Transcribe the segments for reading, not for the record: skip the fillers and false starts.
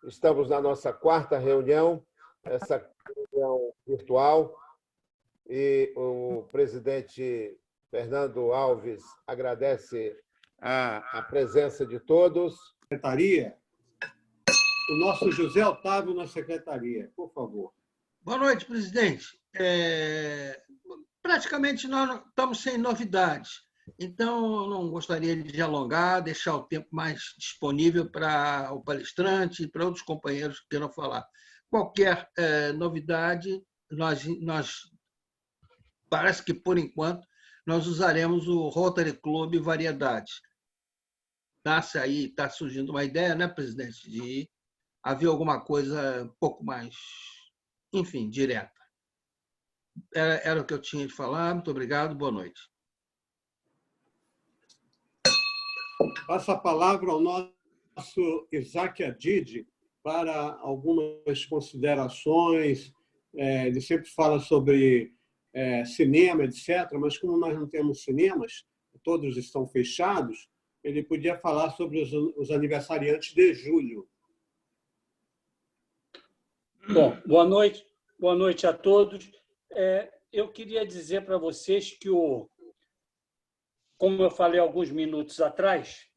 Estamos na nossa quarta reunião, essa reunião virtual, e o presidente Fernando Alves agradece a presença de todos. Secretaria, o nosso José Otávio na secretaria, por favor. Boa noite, presidente. Praticamente nós estamos sem novidades, então eu não gostaria de alongar, deixar o tempo mais disponível para o palestrante e para outros companheiros que queiram falar. Qualquer novidade, nós parece que, por enquanto, nós usaremos o Rotary Club Variedades. Está surgindo uma ideia, né, presidente, de haver alguma coisa um pouco mais, enfim, direta. Era o que eu tinha de falar. Muito obrigado. Boa noite. Passo a palavra ao nosso Isaac Adid para algumas considerações. Ele sempre fala sobre cinema, etc., mas como nós não temos cinemas, todos estão fechados, ele podia falar sobre os aniversariantes de julho. Bom, boa noite a todos. Eu queria dizer para vocês que, como eu falei alguns minutos atrás,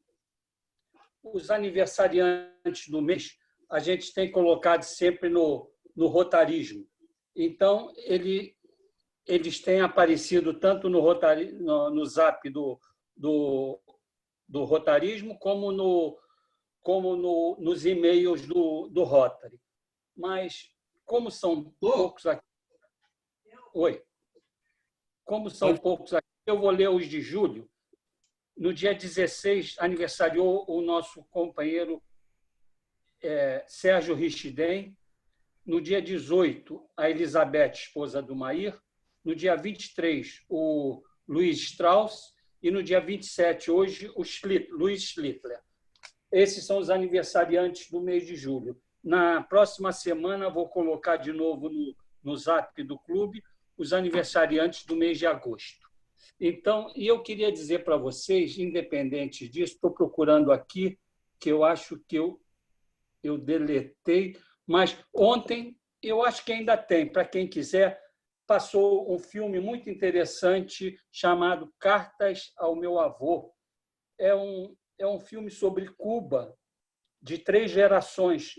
os aniversariantes do mês a gente tem colocado sempre no rotarismo. Então, eles têm aparecido tanto no Zap do rotarismo como nos e-mails do Rotary. Mas, como são poucos aqui... Oi. Como são poucos aqui, eu vou ler os de julho. No dia 16, aniversariou o nosso companheiro Sérgio Richiden. No dia 18, a Elizabeth, esposa do Mair. No dia 23, o Luiz Strauss. E no dia 27, hoje, o Luiz Schlittler. Esses são os aniversariantes do mês de julho. Na próxima semana, vou colocar de novo no Zap do clube os aniversariantes do mês de agosto. Então, e eu queria dizer para vocês, independente disso, estou procurando aqui, que eu acho que eu deletei, mas ontem, eu acho que ainda tem, para quem quiser, passou um filme muito interessante chamado Cartas ao Meu Avô. É um filme sobre Cuba, de 3 gerações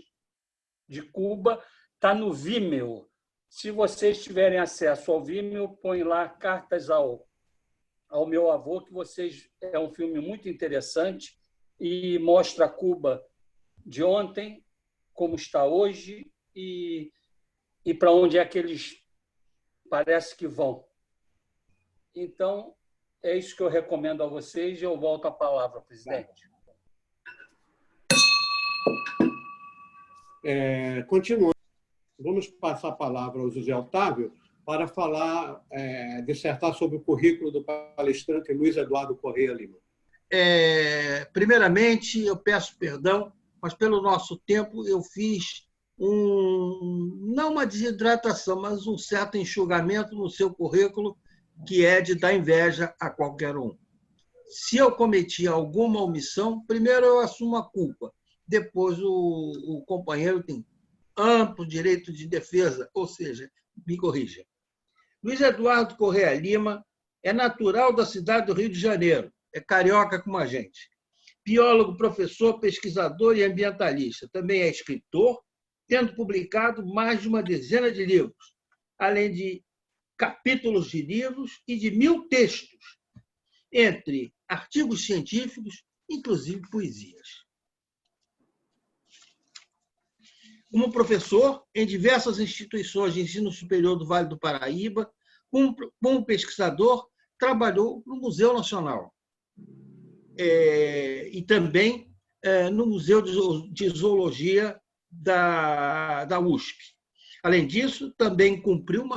de Cuba, está no Vimeo. Se vocês tiverem acesso ao Vimeo, põe lá Cartas ao Meu Avô, que é um filme muito interessante e mostra Cuba de ontem, como está hoje e para onde é que eles parece que vão. Então, é isso que eu recomendo a vocês e eu volto a palavra, presidente. Continuando, vamos passar a palavra ao José Otávio para dissertar sobre o currículo do palestrante Luiz Eduardo Correia Lima. Primeiramente, eu peço perdão, mas pelo nosso tempo eu fiz não uma desidratação, mas um certo enxugamento no seu currículo, que é de dar inveja a qualquer um. Se eu cometi alguma omissão, primeiro eu assumo a culpa, depois o companheiro tem amplo direito de defesa, ou seja, me corrija. Luiz Eduardo Correia Lima é natural da cidade do Rio de Janeiro, é carioca como a gente. Biólogo, professor, pesquisador e ambientalista. Também é escritor, tendo publicado mais de uma dezena de livros, além de capítulos de livros e de 1000 textos, entre artigos científicos, inclusive poesias. Como professor em diversas instituições de ensino superior do Vale do Paraíba, como pesquisador, trabalhou no Museu Nacional e também no Museu de Zoologia da USP. Além disso, também cumpriu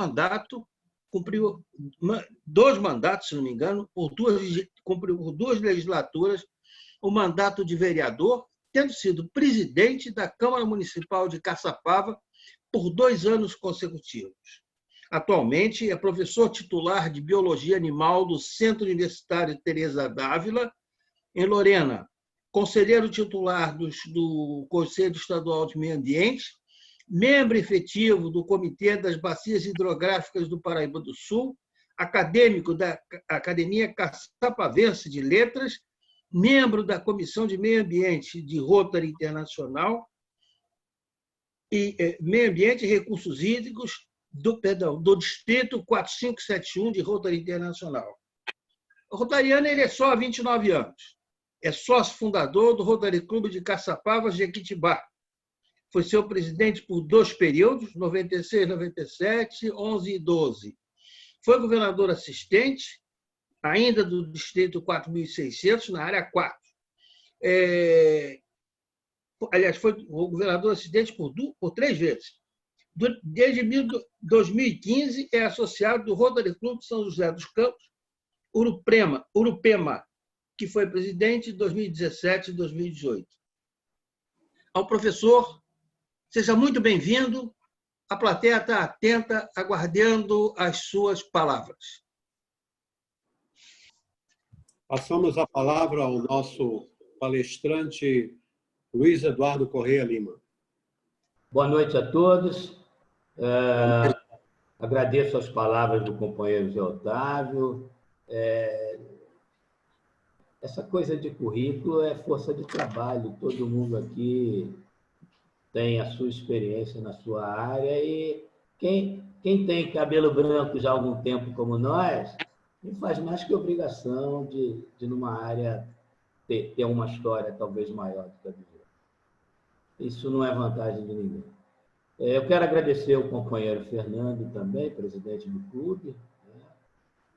2 mandatos, se não me engano, cumpriu por 2 legislaturas, o mandato de vereador, tendo sido presidente da Câmara Municipal de Caçapava por 2 anos consecutivos. Atualmente é professor titular de Biologia Animal do Centro Universitário Teresa d'Ávila, em Lorena, conselheiro titular do Conselho Estadual de Meio Ambiente, membro efetivo do Comitê das Bacias Hidrográficas do Paraíba do Sul, acadêmico da Academia Caçapavense de Letras, membro da Comissão de Meio Ambiente de Rotary Internacional e Meio Ambiente e Recursos Hídricos do Distrito 4571 de Rotary Internacional. O rotariano ele é só há 29 anos. É sócio fundador do Rotary Clube de Caçapava, Jequitibá. Foi seu presidente por 2 períodos, 96, 97, 11 e 12. Foi governador assistente, ainda do Distrito 4600, na área 4. Aliás, foi governador assistente por 3 vezes. Desde 2015, é associado do Rotary Clube de São José dos Campos, Urupema, que foi presidente de 2017 e 2018. Ao professor, seja muito bem-vindo. A plateia está atenta, aguardando as suas palavras. Passamos a palavra ao nosso palestrante, Luiz Eduardo Correia Lima. Boa noite a todos. Agradeço as palavras do companheiro Zé Otávio. Essa coisa de currículo é força de trabalho. Todo mundo aqui tem a sua experiência na sua área e quem tem cabelo branco já há algum tempo como nós, não faz mais que obrigação de numa área, ter uma história talvez maior do que a dos outros. Isso não é vantagem de ninguém. Eu quero agradecer ao companheiro Fernando também, presidente do clube,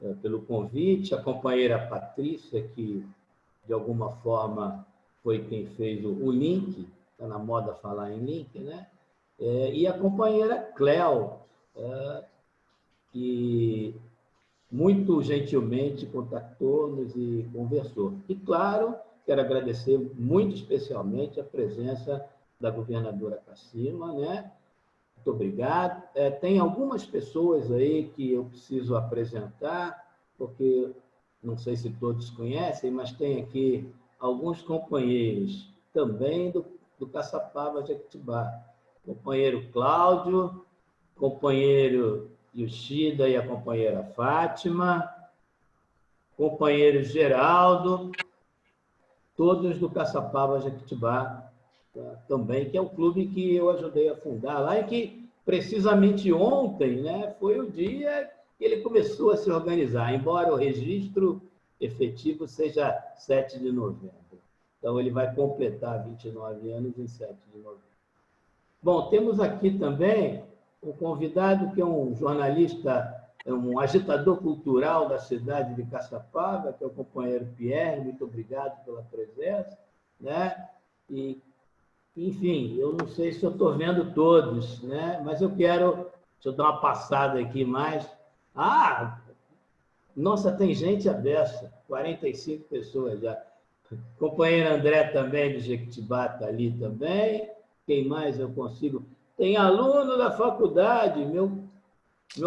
né, pelo convite, a companheira Patrícia, que de alguma forma foi quem fez o link, está na moda falar em link, né? E a companheira Cléo, que muito gentilmente contactou-nos e conversou. E, claro, quero agradecer muito especialmente a presença da governadora Cassima, né? Muito obrigado. Tem algumas pessoas aí que eu preciso apresentar, porque não sei se todos conhecem, mas tem aqui alguns companheiros também do Caçapava Jequitibá. Companheiro Cláudio, companheiro Yoshida e a companheira Fátima, companheiro Geraldo, todos do Caçapava Jequitibá também, que é o clube que eu ajudei a fundar lá e que, precisamente ontem, né, foi o dia que ele começou a se organizar, embora o registro efetivo seja 7 de novembro. Então, ele vai completar 29 anos em 7 de novembro. Bom, temos aqui também um convidado que é um jornalista, um agitador cultural da cidade de Caçapava, que é o companheiro Pierre. Muito obrigado pela presença, né? E, enfim, eu não sei se eu estou vendo todos, né? Mas eu quero... Deixa eu dar uma passada aqui mais. Nossa, tem gente à beça, 45 pessoas já. Companheiro André também, do Jequitibá, está ali também. Quem mais eu consigo? Tem aluno da faculdade, meu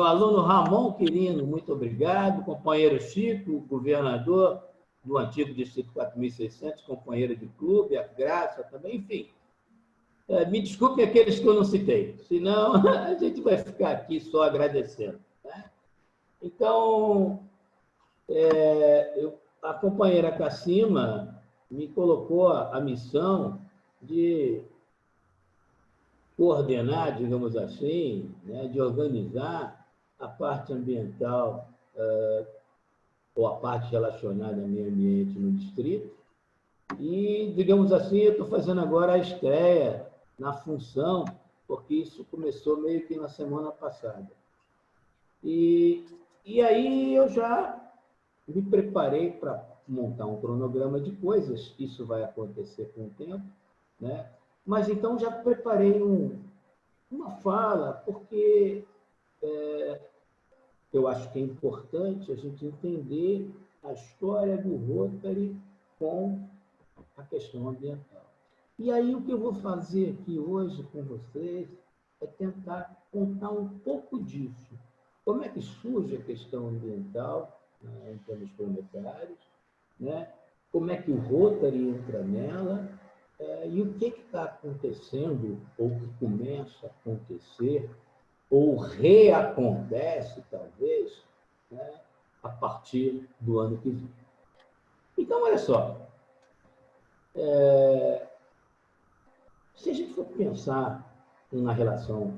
aluno Ramon Quirino, muito obrigado. Companheiro Chico, governador do antigo Distrito 4600, companheiro de clube, a Graça também, enfim. Me desculpe aqueles que eu não citei, senão a gente vai ficar aqui só agradecendo, né? Então, a companheira Cassima me colocou a missão de coordenar, digamos assim, né, de organizar a parte ambiental ou a parte relacionada ao meio ambiente no distrito. E, digamos assim, eu estou fazendo agora a estreia na função, porque isso começou meio que na semana passada. E aí eu já me preparei para montar um cronograma de coisas, isso vai acontecer com o tempo, né? Mas então já preparei uma fala, porque eu acho que é importante a gente entender a história do Rotary com a questão ambiental. E aí o que eu vou fazer aqui hoje com vocês é tentar contar um pouco disso. Como é que surge a questão ambiental, em termos planetários, né? como é que o Rotary entra nela, e o que está acontecendo, ou que começa a acontecer, ou reacontece, talvez, né, a partir do ano que vem. Então, olha só, se a gente for pensar em relação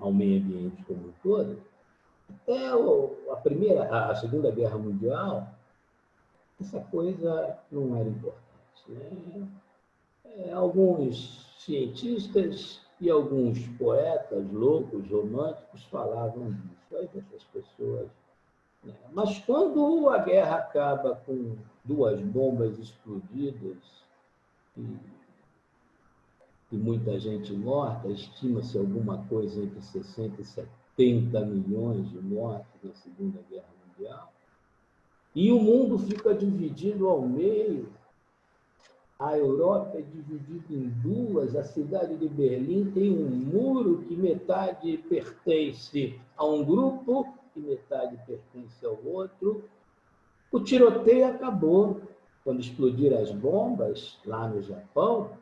ao meio ambiente como um todo, até a Segunda Guerra Mundial, essa coisa não era importante, né? Alguns cientistas e alguns poetas loucos, românticos, falavam disso, aí essas pessoas, né? Mas quando a guerra acaba com 2 bombas explodidas e muita gente morta, estima-se alguma coisa entre 60 e 70 milhões de mortos na Segunda Guerra Mundial, e o mundo fica dividido ao meio. A Europa é dividida em 2, a cidade de Berlim tem um muro que metade pertence a um grupo e metade pertence ao outro. O tiroteio acabou. Quando explodiram as bombas lá no Japão,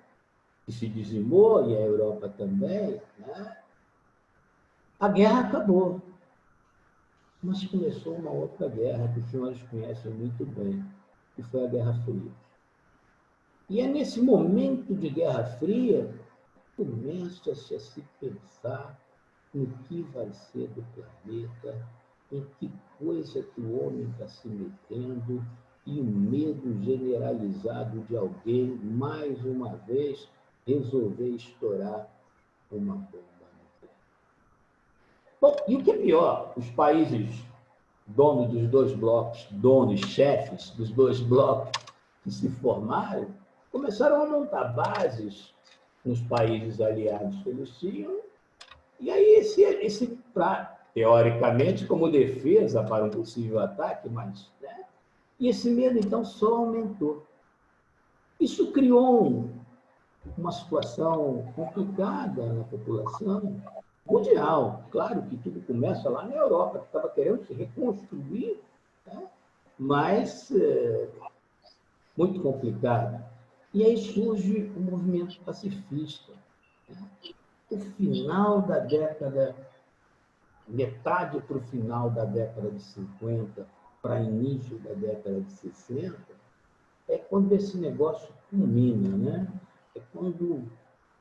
que se dizimou, e a Europa também, né? A guerra acabou. Mas começou uma outra guerra que os senhores conhecem muito bem, que foi a Guerra Fria. E é nesse momento de Guerra Fria que começa-se a se pensar no que vai ser do planeta, em que coisa que o homem está se metendo, e o medo generalizado de alguém, mais uma vez, resolver estourar uma bomba nuclear. Bom, e o que é pior, os países donos dos 2 blocos, donos, chefes dos 2 blocos que se formaram, começaram a montar bases nos países aliados que eles tinham, e aí teoricamente, como defesa para um possível ataque, mas, né? E esse medo, então, só aumentou. Isso criou uma situação complicada na população mundial. Claro que tudo começa lá na Europa, que estava querendo se reconstruir, né? Mas muito complicado. E aí surge o movimento pacifista. O final da década, metade para o final da década de 50, para início da década de 60, é quando esse negócio culmina, né? É quando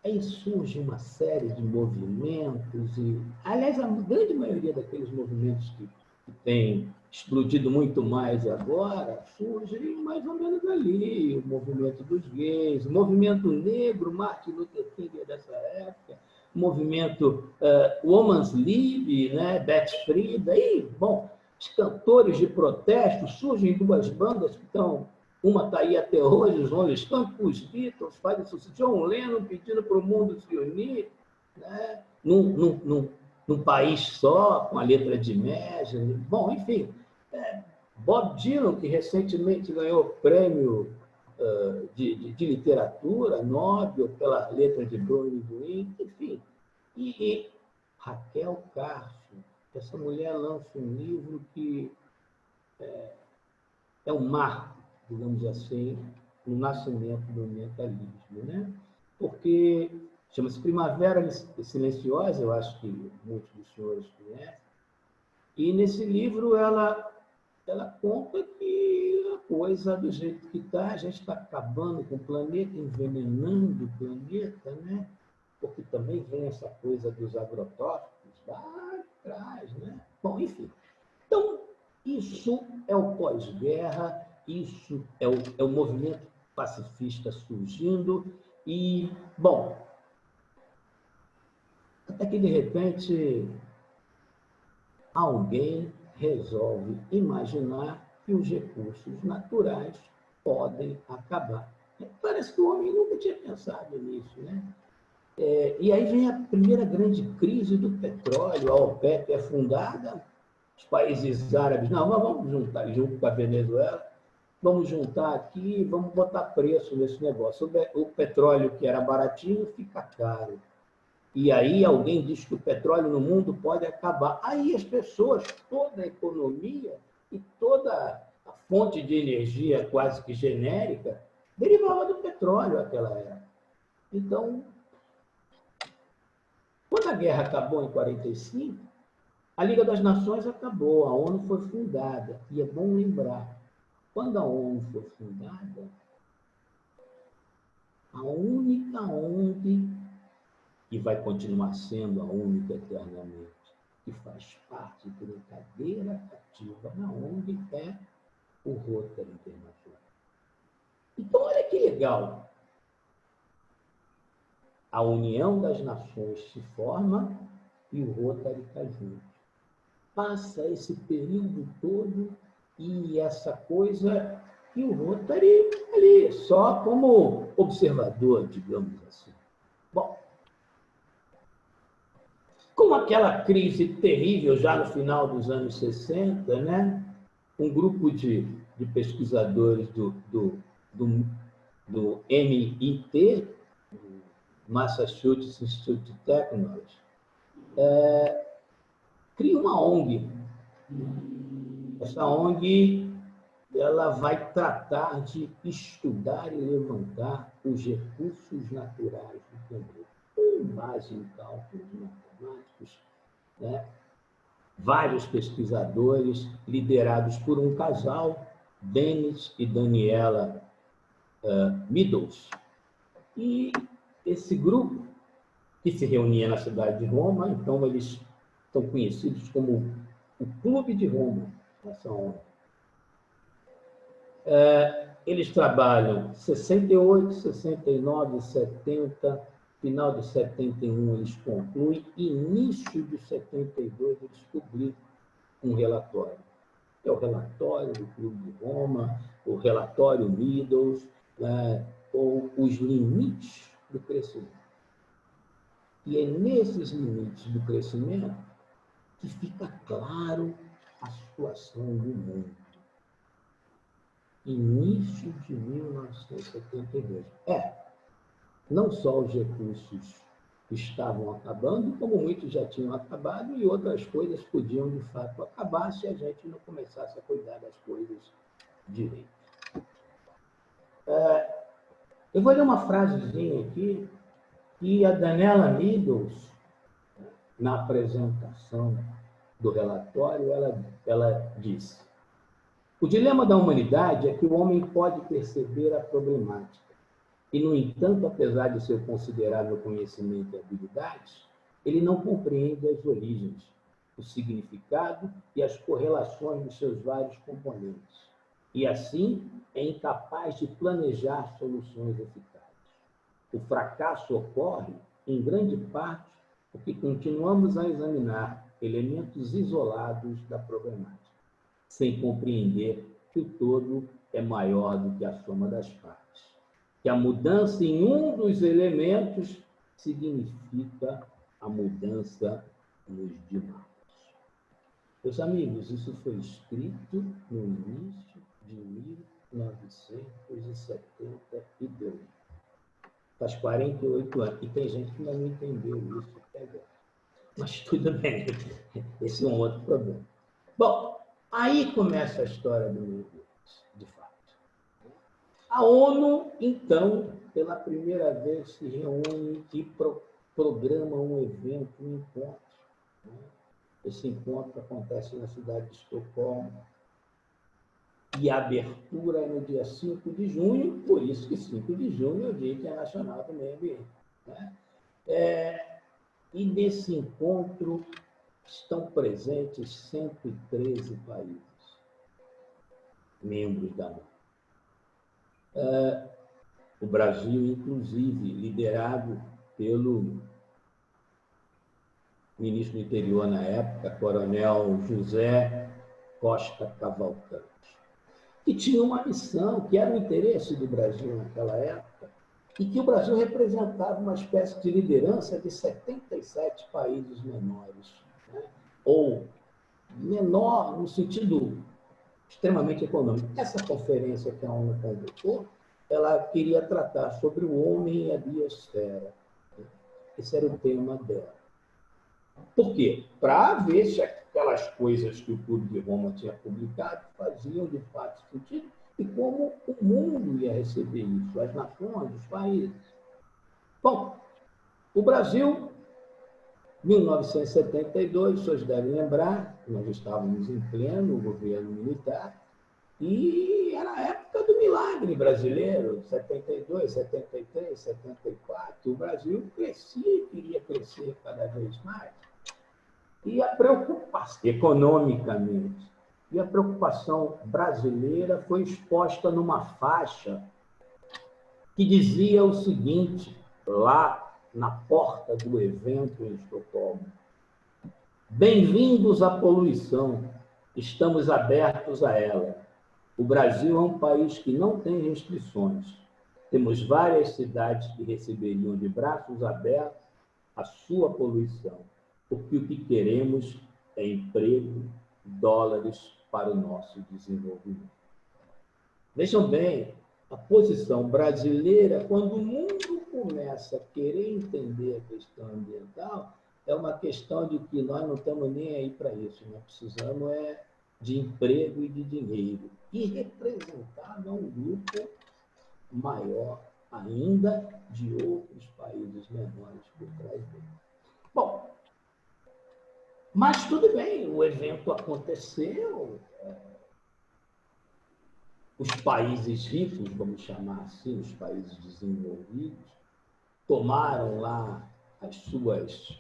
aí surge uma série de movimentos, e, aliás, a grande maioria daqueles movimentos que tem explodido muito mais agora, surge mais ou menos ali, o movimento dos gays, o movimento negro, Martin Luther King é dessa época, o movimento Women's Lib, né, Beth Frida, e, bom, os cantores de protesto, surgem 2 bandas que estão, uma está aí até hoje, os Rolling Stones, os Beatles, fazem isso, John Lennon pedindo para o mundo se unir, né, num país só, com a letra de Imagine. Bom, enfim, Bob Dylan, que recentemente ganhou o prêmio de literatura, Nobel, pela letra de Blowing in the Wind, enfim. E Raquel Castro, essa mulher lança um livro que é um marco, digamos assim, no nascimento do ambientalismo, né? Porque chama-se Primavera Silenciosa, eu acho que muitos dos senhores conhecem, e nesse livro ela conta que a coisa do jeito que está, a gente está acabando com o planeta, envenenando o planeta, né? Porque também vem essa coisa dos agrotóxicos lá atrás, né? Bom, enfim. Então, isso é o pós-guerra, isso é o movimento pacifista surgindo, e, bom, até que, de repente, alguém resolve imaginar que os recursos naturais podem acabar. Parece que o homem nunca tinha pensado nisso, né? E aí vem a primeira grande crise do petróleo, a OPEP é fundada, os países árabes, não, mas vamos juntar junto com a Venezuela, vamos juntar aqui, vamos botar preço nesse negócio. O petróleo que era baratinho fica caro. E aí alguém diz que o petróleo no mundo pode acabar. Aí as pessoas, toda a economia e toda a fonte de energia quase que genérica derivava do petróleo naquela época. Então, quando a guerra acabou em 1945, a Liga das Nações acabou, a ONU foi fundada. E é bom lembrar, quando a ONU foi fundada, a única ONG, que vai continuar sendo a única eternamente, que faz parte de uma cadeira ativa na ONG é o Rotary Internacional. Então, olha que legal. A União das Nações se forma e o Rotary está junto. Passa esse período todo e essa coisa, e o Rotary ali, só como observador, digamos assim. Bom, com aquela crise terrível já no final dos anos 60, né? Um grupo de pesquisadores do MIT, Massachusetts Institute of Technology, cria uma ONG. Essa ONG ela vai tratar de estudar e levantar os recursos naturais do planeta, com base em cálculos matemáticos, né? Vários pesquisadores liderados por um casal, Dennis e Daniela Meadows. E esse grupo, que se reunia na cidade de Roma, então eles são conhecidos como o Clube de Roma, essa ONG. Eles trabalham 68, 69, 70, final de 71 eles concluem, início de 72 eles publicam um relatório. É o relatório do Clube de Roma, o relatório Meadows, ou os limites do crescimento. E é nesses limites do crescimento que fica claro a situação do mundo. Início de 1972. Não só os recursos estavam acabando, como muitos já tinham acabado e outras coisas podiam, de fato, acabar se a gente não começasse a cuidar das coisas direito. Eu vou ler uma frasezinha aqui que a Daniela Meadows, na apresentação do relatório, ela disse: o dilema da humanidade é que o homem pode perceber a problemática e, no entanto, apesar de seu considerável conhecimento e habilidades, ele não compreende as origens, o significado e as correlações dos seus vários componentes, e, assim, é incapaz de planejar soluções eficazes. O fracasso ocorre, em grande parte, porque continuamos a examinar elementos isolados da problemática, sem compreender que o todo é maior do que a soma das partes. Que a mudança em um dos elementos significa a mudança nos demais. Meus amigos, isso foi escrito no início de 1972. Faz 48 anos. E tem gente que ainda não entendeu isso até agora. Mas tudo bem. Esse é um outro problema. Bom, aí começa a história do meu Deus, de fato. A ONU, então, pela primeira vez, se reúne e programa um evento, um encontro. Esse encontro acontece na cidade de Estocolmo. E a abertura é no dia 5 de junho, por isso que 5 de junho é o Dia Internacional do Meio Ambiente. E nesse encontro estão presentes 113 países, membros da ONU. O Brasil, inclusive, liderado pelo ministro do Interior na época, Coronel José Costa Cavalcante, que tinha uma missão, que era o interesse do Brasil naquela época, e que o Brasil representava uma espécie de liderança de 77 países menores, né? Ou menor no sentido extremamente econômico. Essa conferência que a ONU convocou, ela queria tratar sobre o homem e a biosfera. Esse era o tema dela. Por quê? Para ver se aquelas coisas que o Clube de Roma tinha publicado faziam de fato sentido e como o mundo ia receber isso, as nações, os países. Bom, o Brasil, 1972, vocês devem lembrar, nós estávamos em pleno governo militar, e era a época do milagre brasileiro, 72, 73, 74. O Brasil crescia e queria crescer cada vez mais. E a preocupação, economicamente, e a preocupação brasileira foi exposta numa faixa que dizia o seguinte, lá na porta do evento em Estocolmo: bem-vindos à poluição, estamos abertos a ela. O Brasil é um país que não tem restrições. Temos várias cidades que receberiam de braços abertos a sua poluição, porque o que queremos é emprego, dólares para o nosso desenvolvimento. Vejam bem, a posição brasileira, quando o mundo começa a querer entender a questão ambiental, é uma questão de que nós não estamos nem aí para isso, nós precisamos de emprego e de dinheiro, e representar um grupo maior ainda de outros países menores por trás dele. Bom, mas tudo bem, o evento aconteceu, os países ricos, vamos chamar assim, os países desenvolvidos, tomaram lá as suas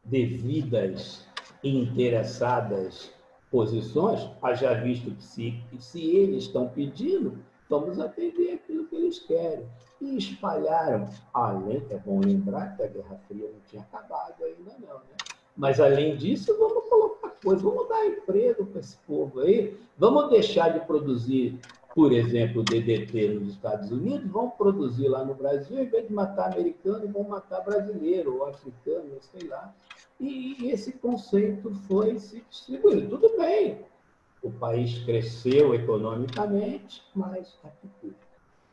devidas e interessadas posições, haja visto que se eles estão pedindo, vamos atender aquilo que eles querem. E espalharam, além, é bom lembrar que a Guerra Fria não tinha acabado ainda não, né? Mas, além disso, vamos colocar coisa, vamos dar emprego para esse povo aí, vamos deixar de produzir, por exemplo, o DDT nos Estados Unidos, vamos produzir lá no Brasil, em vez de matar americano, vamos matar brasileiro ou africano, sei lá. E esse conceito foi se distribuindo. Tudo bem, o país cresceu economicamente, mas a que custo?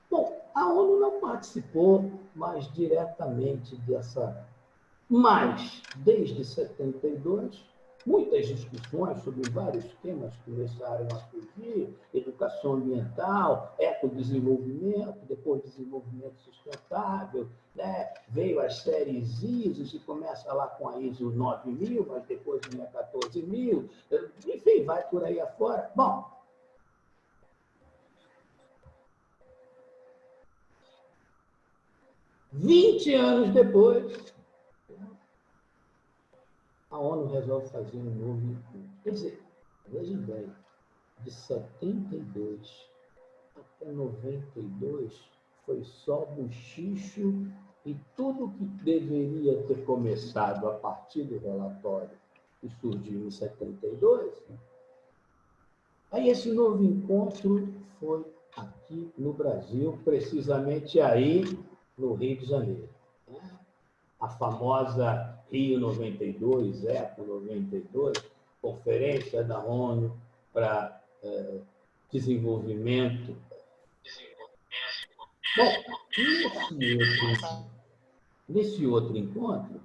Bom, a ONU não participou mais diretamente dessa. Mas, desde 72, muitas discussões sobre vários temas começaram a surgir: educação ambiental, ecodesenvolvimento, depois desenvolvimento sustentável, né? Veio as séries ISO, e começa lá com a ISO 9000, mas depois vem a 14000, enfim, vai por aí afora. Bom, vinte anos depois, a ONU resolve fazer um novo encontro. Quer dizer, vejam bem, de 72 até 92 foi só bochicho e tudo que deveria ter começado a partir do relatório que surgiu em 72. Aí esse novo encontro foi aqui no Brasil, precisamente aí no Rio de Janeiro. A famosa Rio 92, ECO 92, Conferência da ONU para Desenvolvimento. Bom, nesse outro encontro,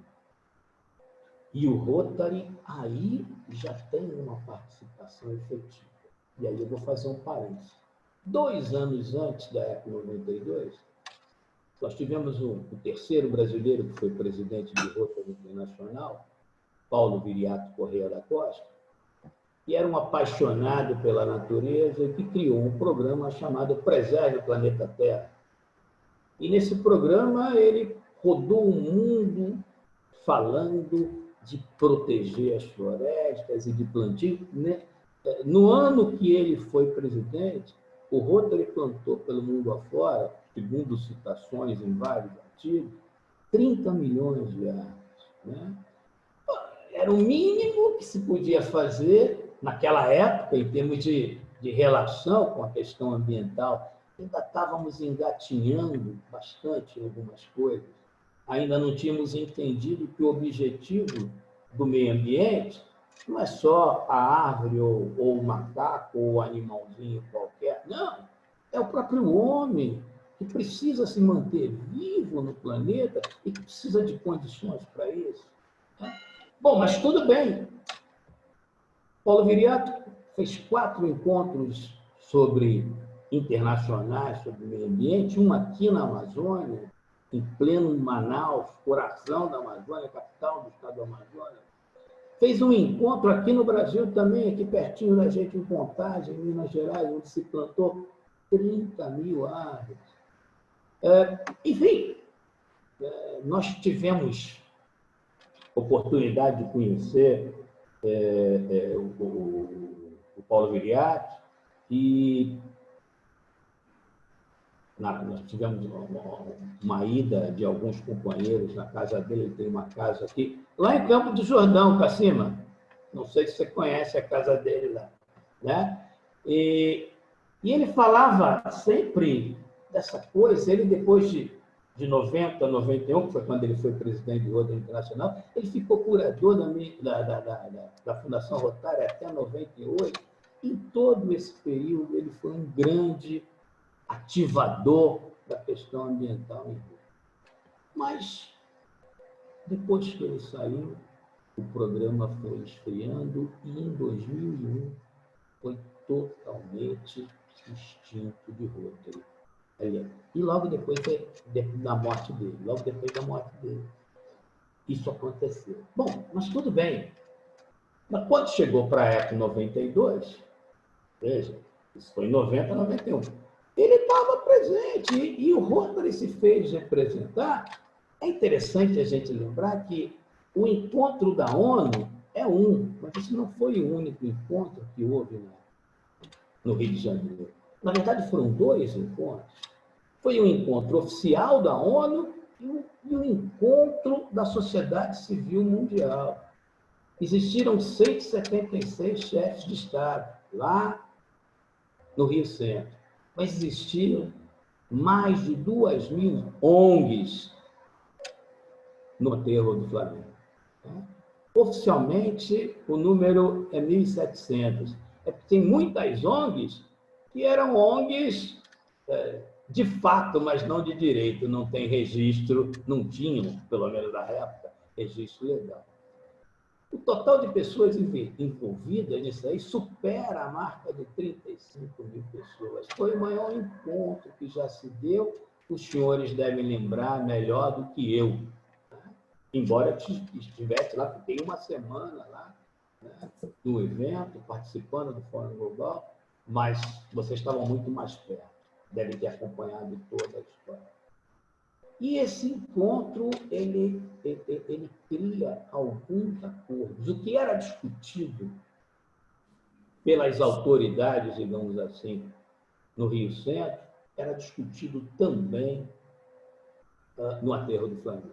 e o Rotary aí já tem uma participação efetiva. E aí eu vou fazer um parênteses. 2 anos antes da ECO 92, nós tivemos o terceiro brasileiro que foi presidente do Rotary Internacional, Paulo Viriato Correia da Costa, que era um apaixonado pela natureza e que criou um programa chamado Preserve o Planeta Terra. E nesse programa ele rodou o mundo falando de proteger as florestas e de plantio, né? No ano que ele foi presidente, o Rotary plantou pelo mundo afora, segundo citações em vários artigos, 30 milhões de árvores, né? Era o mínimo que se podia fazer naquela época, em termos de relação com a questão ambiental. Ainda estávamos engatinhando bastante em algumas coisas. Ainda não tínhamos entendido que o objetivo do meio ambiente não é só a árvore, ou o macaco, ou o animalzinho qualquer. Não, é o próprio homem, que precisa se manter vivo no planeta e que precisa de condições para isso. Bom, mas tudo bem. Paulo Viriato fez 4 encontros internacionais sobre o meio ambiente, um aqui na Amazônia, em pleno Manaus, coração da Amazônia, capital do estado do Amazonas. Fez um encontro aqui no Brasil também, aqui pertinho da gente, em Contagem, em Minas Gerais, onde se plantou 30 mil árvores. Enfim, nós tivemos oportunidade de conhecer o Paulo Viriato e nós tivemos uma ida de alguns companheiros na casa dele. Ele tem uma casa aqui, lá em Campo do Jordão, Cassima. Não sei se você conhece a casa dele lá, né? E ele falava sempre dessa coisa. Ele, depois de 90, 91, que foi quando ele foi presidente do Rotary Internacional, ele ficou curador da Fundação Rotária até 98. Em todo esse período, ele foi um grande ativador da questão ambiental em Rio. Mas, depois que ele saiu, o programa foi esfriando e, em 2001, foi totalmente extinto de Rotary. E logo depois da morte dele, isso aconteceu. Bom, mas tudo bem. Mas quando chegou para a ECO 92, veja, isso foi em 90, 91, ele estava presente e o Rotary se fez representar. É interessante a gente lembrar que o encontro da ONU é mas esse não foi o único encontro que houve no Rio de Janeiro. Na verdade, foram 2 encontros. Foi um encontro oficial da ONU e um encontro da sociedade civil mundial. Existiram 176 chefes de Estado lá no Rio Centro, mas existiam mais de 2.000 ONGs no aterro do Flamengo. Oficialmente, o número é 1.700. Tem muitas ONGs que eram ONGs de fato, mas não de direito. Não tem registro, não tinham, pelo menos na época, registro legal. O total de pessoas envolvidas nisso aí supera a marca de 35 mil pessoas. Foi o maior encontro que já se deu. Os senhores devem lembrar melhor do que eu. Embora eu estivesse lá, fiquei uma semana lá, né, no evento, participando do Fórum Global, mas vocês estavam muito mais perto. Devem ter acompanhado toda a história. E esse encontro, ele cria alguns acordos. O que era discutido pelas autoridades, digamos assim, no Rio Centro, era discutido também no aterro do Flamengo.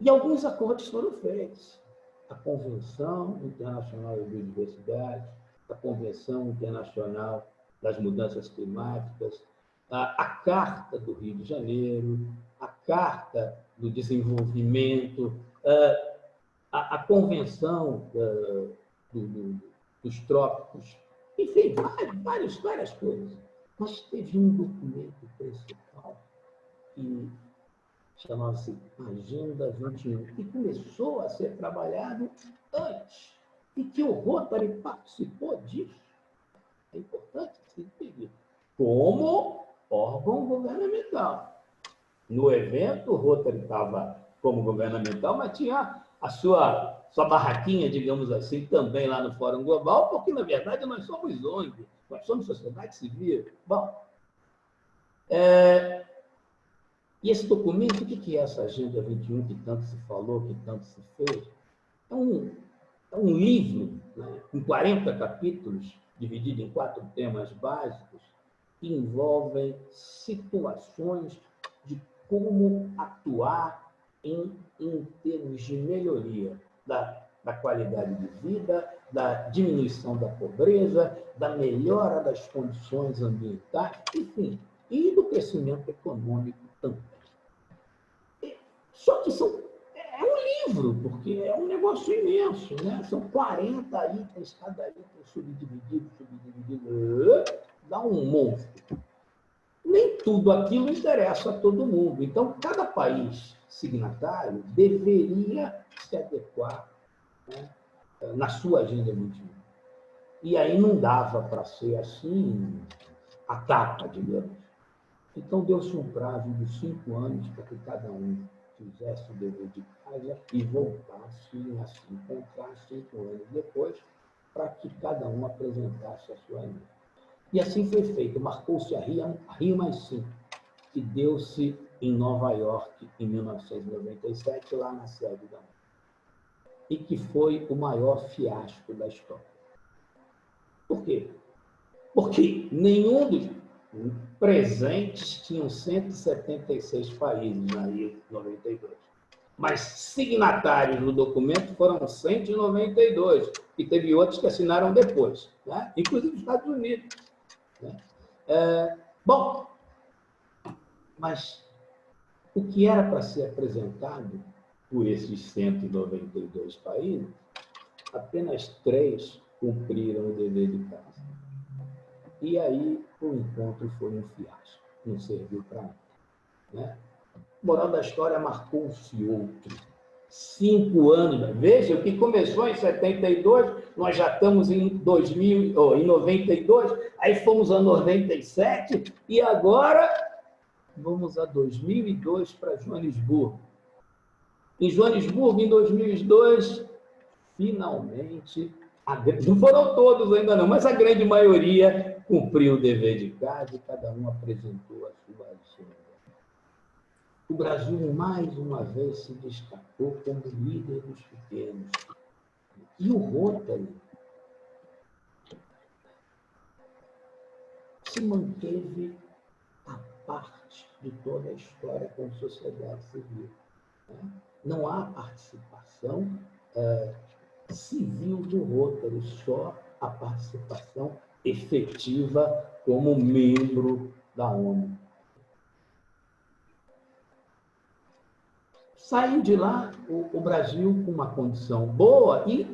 E alguns acordos foram feitos. A Convenção Internacional da Biodiversidade, a Convenção Internacional das Mudanças Climáticas, a Carta do Rio de Janeiro, a Carta do Desenvolvimento, a Convenção dos Trópicos, enfim, várias coisas. Mas teve um documento principal que chamava-se Agenda 21, que começou a ser trabalhado antes e que o Rotary participou disso. É importante se dizer, como órgão governamental. No evento, o Rotary estava como governamental, mas tinha a sua barraquinha, digamos assim, também lá no Fórum Global, porque, na verdade, nós somos ONG, nós somos sociedade civil. Bom, e esse documento, o que é essa Agenda 21 que tanto se falou, que tanto se fez? É um livro, né, com 40 capítulos, dividido em 4 temas básicos, que envolvem situações de como atuar em termos de melhoria da qualidade de vida, da diminuição da pobreza, da melhora das condições ambientais, enfim, e do crescimento econômico também. Só que é um livro, porque é um negócio imenso, né? São 40 itens, cada item subdividido, dá um monstro. Nem tudo aquilo interessa a todo mundo. Então, cada país signatário deveria se adequar, né, na sua Agenda 21. E aí não dava para ser assim, a tapa, digamos. Então, deu-se um prazo de 5 anos para que cada um fizesse o dever de casa e voltasse a se encontrar 5 anos depois, para que cada um apresentasse a sua emenda. E assim foi feito. Marcou-se a Rio+5, que deu-se em Nova York, em 1997, lá na sede da ONU, e que foi o maior fiasco da história. Por quê? Porque nenhum dos presentes tinham 176 países na Rio 92. Mas signatários do documento foram 192, e teve outros que assinaram depois, né? Inclusive os Estados Unidos. Né? Bom, mas o que era para ser apresentado por esses 192 países, apenas 3 cumpriram o dever de casa. E aí o encontro foi um fiasco, não serviu para nada. Né? Moral da história, marcou-se outro. 5 anos. Veja, o que começou em 72, nós já estamos em 92, aí fomos a 97, e agora vamos a 2002 para Joanesburgo. Em Joanesburgo, em 2002, finalmente, não foram todos ainda não, mas a grande maioria cumpriu o dever de casa e cada um apresentou a sua agenda. O Brasil, mais uma vez, se destacou como líder dos pequenos. E o Rotary se manteve à parte de toda a história com a sociedade civil. Não há participação civil do Rotary, só a participação efetiva como membro da ONU. Saiu de lá o Brasil com uma condição boa e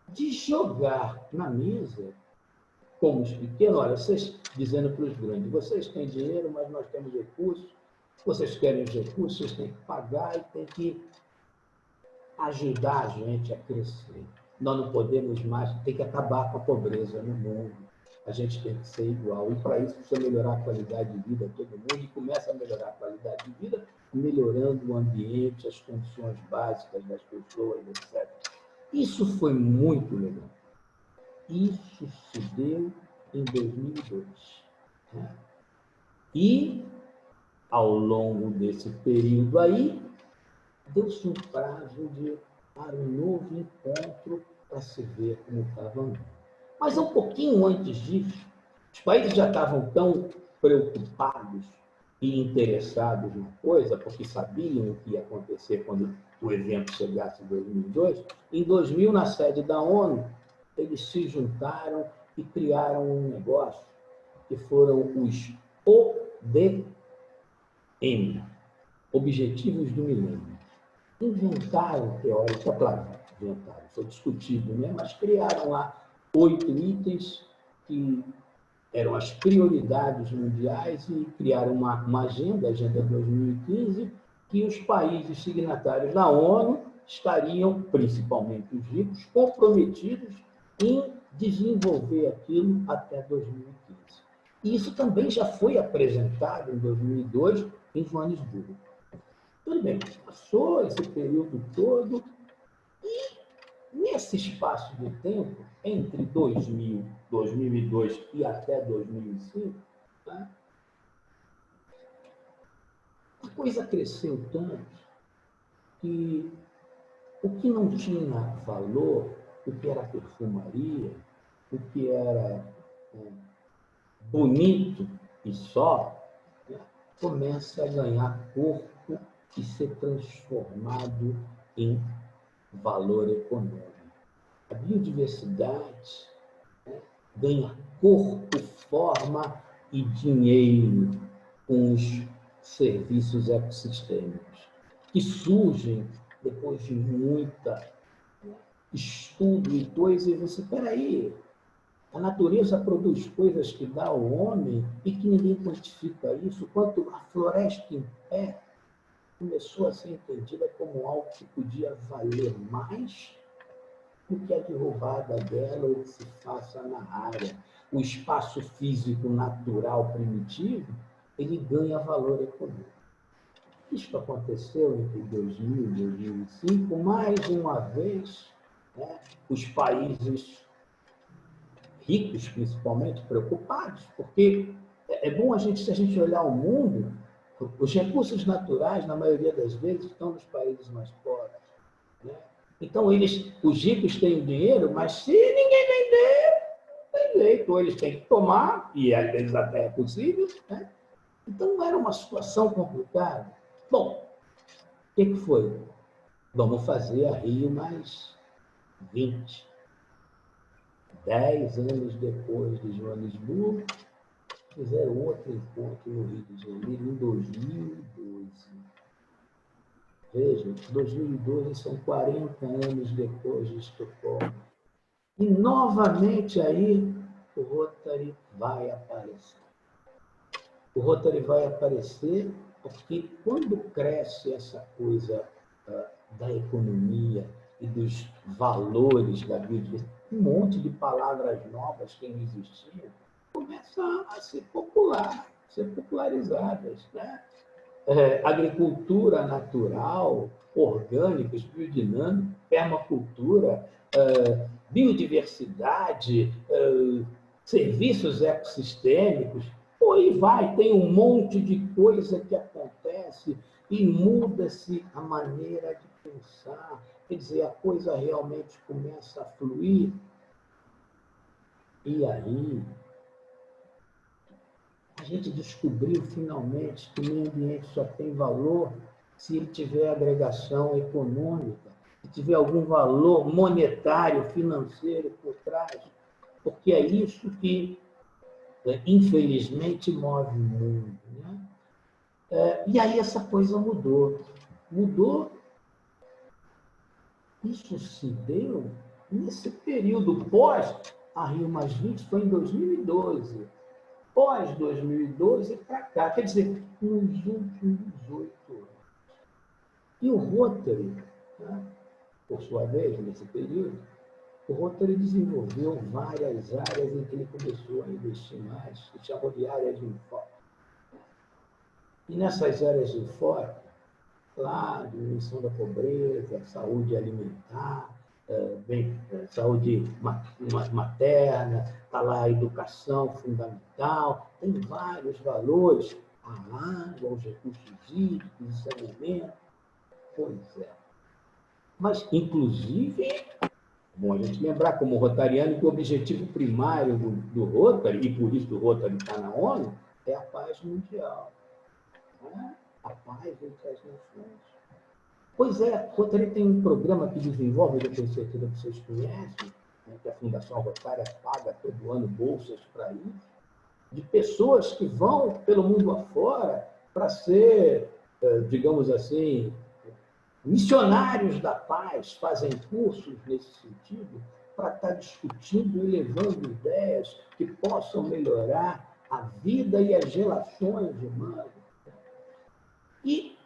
de jogar na mesa, como os pequenos, olha, vocês dizendo para os grandes, vocês têm dinheiro, mas nós temos recursos, vocês querem os recursos, vocês têm que pagar e têm que ajudar a gente a crescer. Nós não podemos mais, tem que acabar com a pobreza no mundo. A gente tem que ser igual. E, para isso, precisa melhorar a qualidade de vida de todo mundo. E começa a melhorar a qualidade de vida melhorando o ambiente, as condições básicas das pessoas, etc. Isso foi muito legal. Isso se deu em 2002. Né? E, ao longo desse período aí, deu-se um prazo para um novo encontro para se ver como estava andando. Mas um pouquinho antes disso, os países já estavam tão preocupados e interessados na coisa, porque sabiam o que ia acontecer quando o evento chegasse em 2002. Em 2000, na sede da ONU, eles se juntaram e criaram um negócio que foram os ODM, Objetivos do Milênio. Inventaram, teórica, claro, inventaram, foi discutido, né? Mas criaram lá 8 itens que eram as prioridades mundiais e criaram uma agenda, a Agenda 2015, que os países signatários da ONU estariam, principalmente os ricos, comprometidos em desenvolver aquilo até 2015. E isso também já foi apresentado em 2002 em Joanesburgo. Tudo bem, passou esse período todo e, nesse espaço de tempo, entre 2002 e até 2005, tá? A coisa cresceu tanto que o que não tinha valor, o que era perfumaria, o que era bonito e só, né, começa a ganhar corpo e ser transformado em valor econômico. A biodiversidade, né, ganha corpo, forma e dinheiro com os serviços ecossistêmicos, que surgem depois de muita estudo e coisa, e você, peraí, a natureza produz coisas que dá ao homem e que ninguém quantifica isso, quanto a floresta em pé, começou a ser entendida como algo que podia valer mais do que a derrubada dela ou que se faça na área. O espaço físico natural primitivo, ele ganha valor econômico. Isso aconteceu entre 2000 e 2005, mais uma vez, né, os países ricos, principalmente, preocupados, porque é bom se a gente olhar o mundo, os recursos naturais, na maioria das vezes, estão nos países mais pobres, né? Então, os ricos têm dinheiro, mas se ninguém vender, tem jeito, ou eles têm que tomar, e às vezes até é possível, né? Então, era uma situação complicada. Bom, o que foi? Vamos fazer a Rio mais 20. 10 anos depois de Joanesburgo, fizeram outro encontro no Rio de Janeiro, em 2012. Vejam, 2012 são 40 anos depois de Estocolmo. E, novamente, aí, o Rotary vai aparecer. O Rotary vai aparecer porque, quando cresce essa coisa da economia e dos valores da biodiversidade, um monte de palavras novas que não existiam começam a ser popularizadas, né? Agricultura natural, orgânicos, biodinâmica, permacultura, biodiversidade, serviços ecossistêmicos, e vai, tem um monte de coisa que acontece e muda-se a maneira de pensar. Quer dizer, a coisa realmente começa a fluir. E aí, a gente descobriu finalmente que o meio ambiente só tem valor se ele tiver agregação econômica, se tiver algum valor monetário, financeiro por trás, porque é isso que, infelizmente, move o mundo, né? E aí essa coisa mudou. Isso se deu nesse período pós a Rio Mais 20, foi em 2012. Pós 2012 para cá, quer dizer, nos últimos 8 anos. E o Rotary, né, por sua vez, nesse período, o Rotary desenvolveu várias áreas em que ele começou a investir mais, que chamou de áreas de enfoque. E nessas áreas de enfoque, lá, diminuição da pobreza, saúde alimentar, saúde materna, está lá a educação fundamental, tem vários valores, a água, os recursos hídricos, o saneamento. Pois é. Mas, inclusive, bom a gente lembrar como rotariano que o objetivo primário do Rotary, e por isso o Rotary está na ONU, é a paz mundial. Né? A paz entre as nações. Pois é, o Rotary tem um programa que desenvolve, eu tenho certeza que vocês conhecem, né, que a Fundação Rotária paga todo ano bolsas para isso, de pessoas que vão pelo mundo afora para ser, digamos assim, missionários da paz, fazem cursos nesse sentido, para estar discutindo e levando ideias que possam melhorar a vida e as relações humanas. E,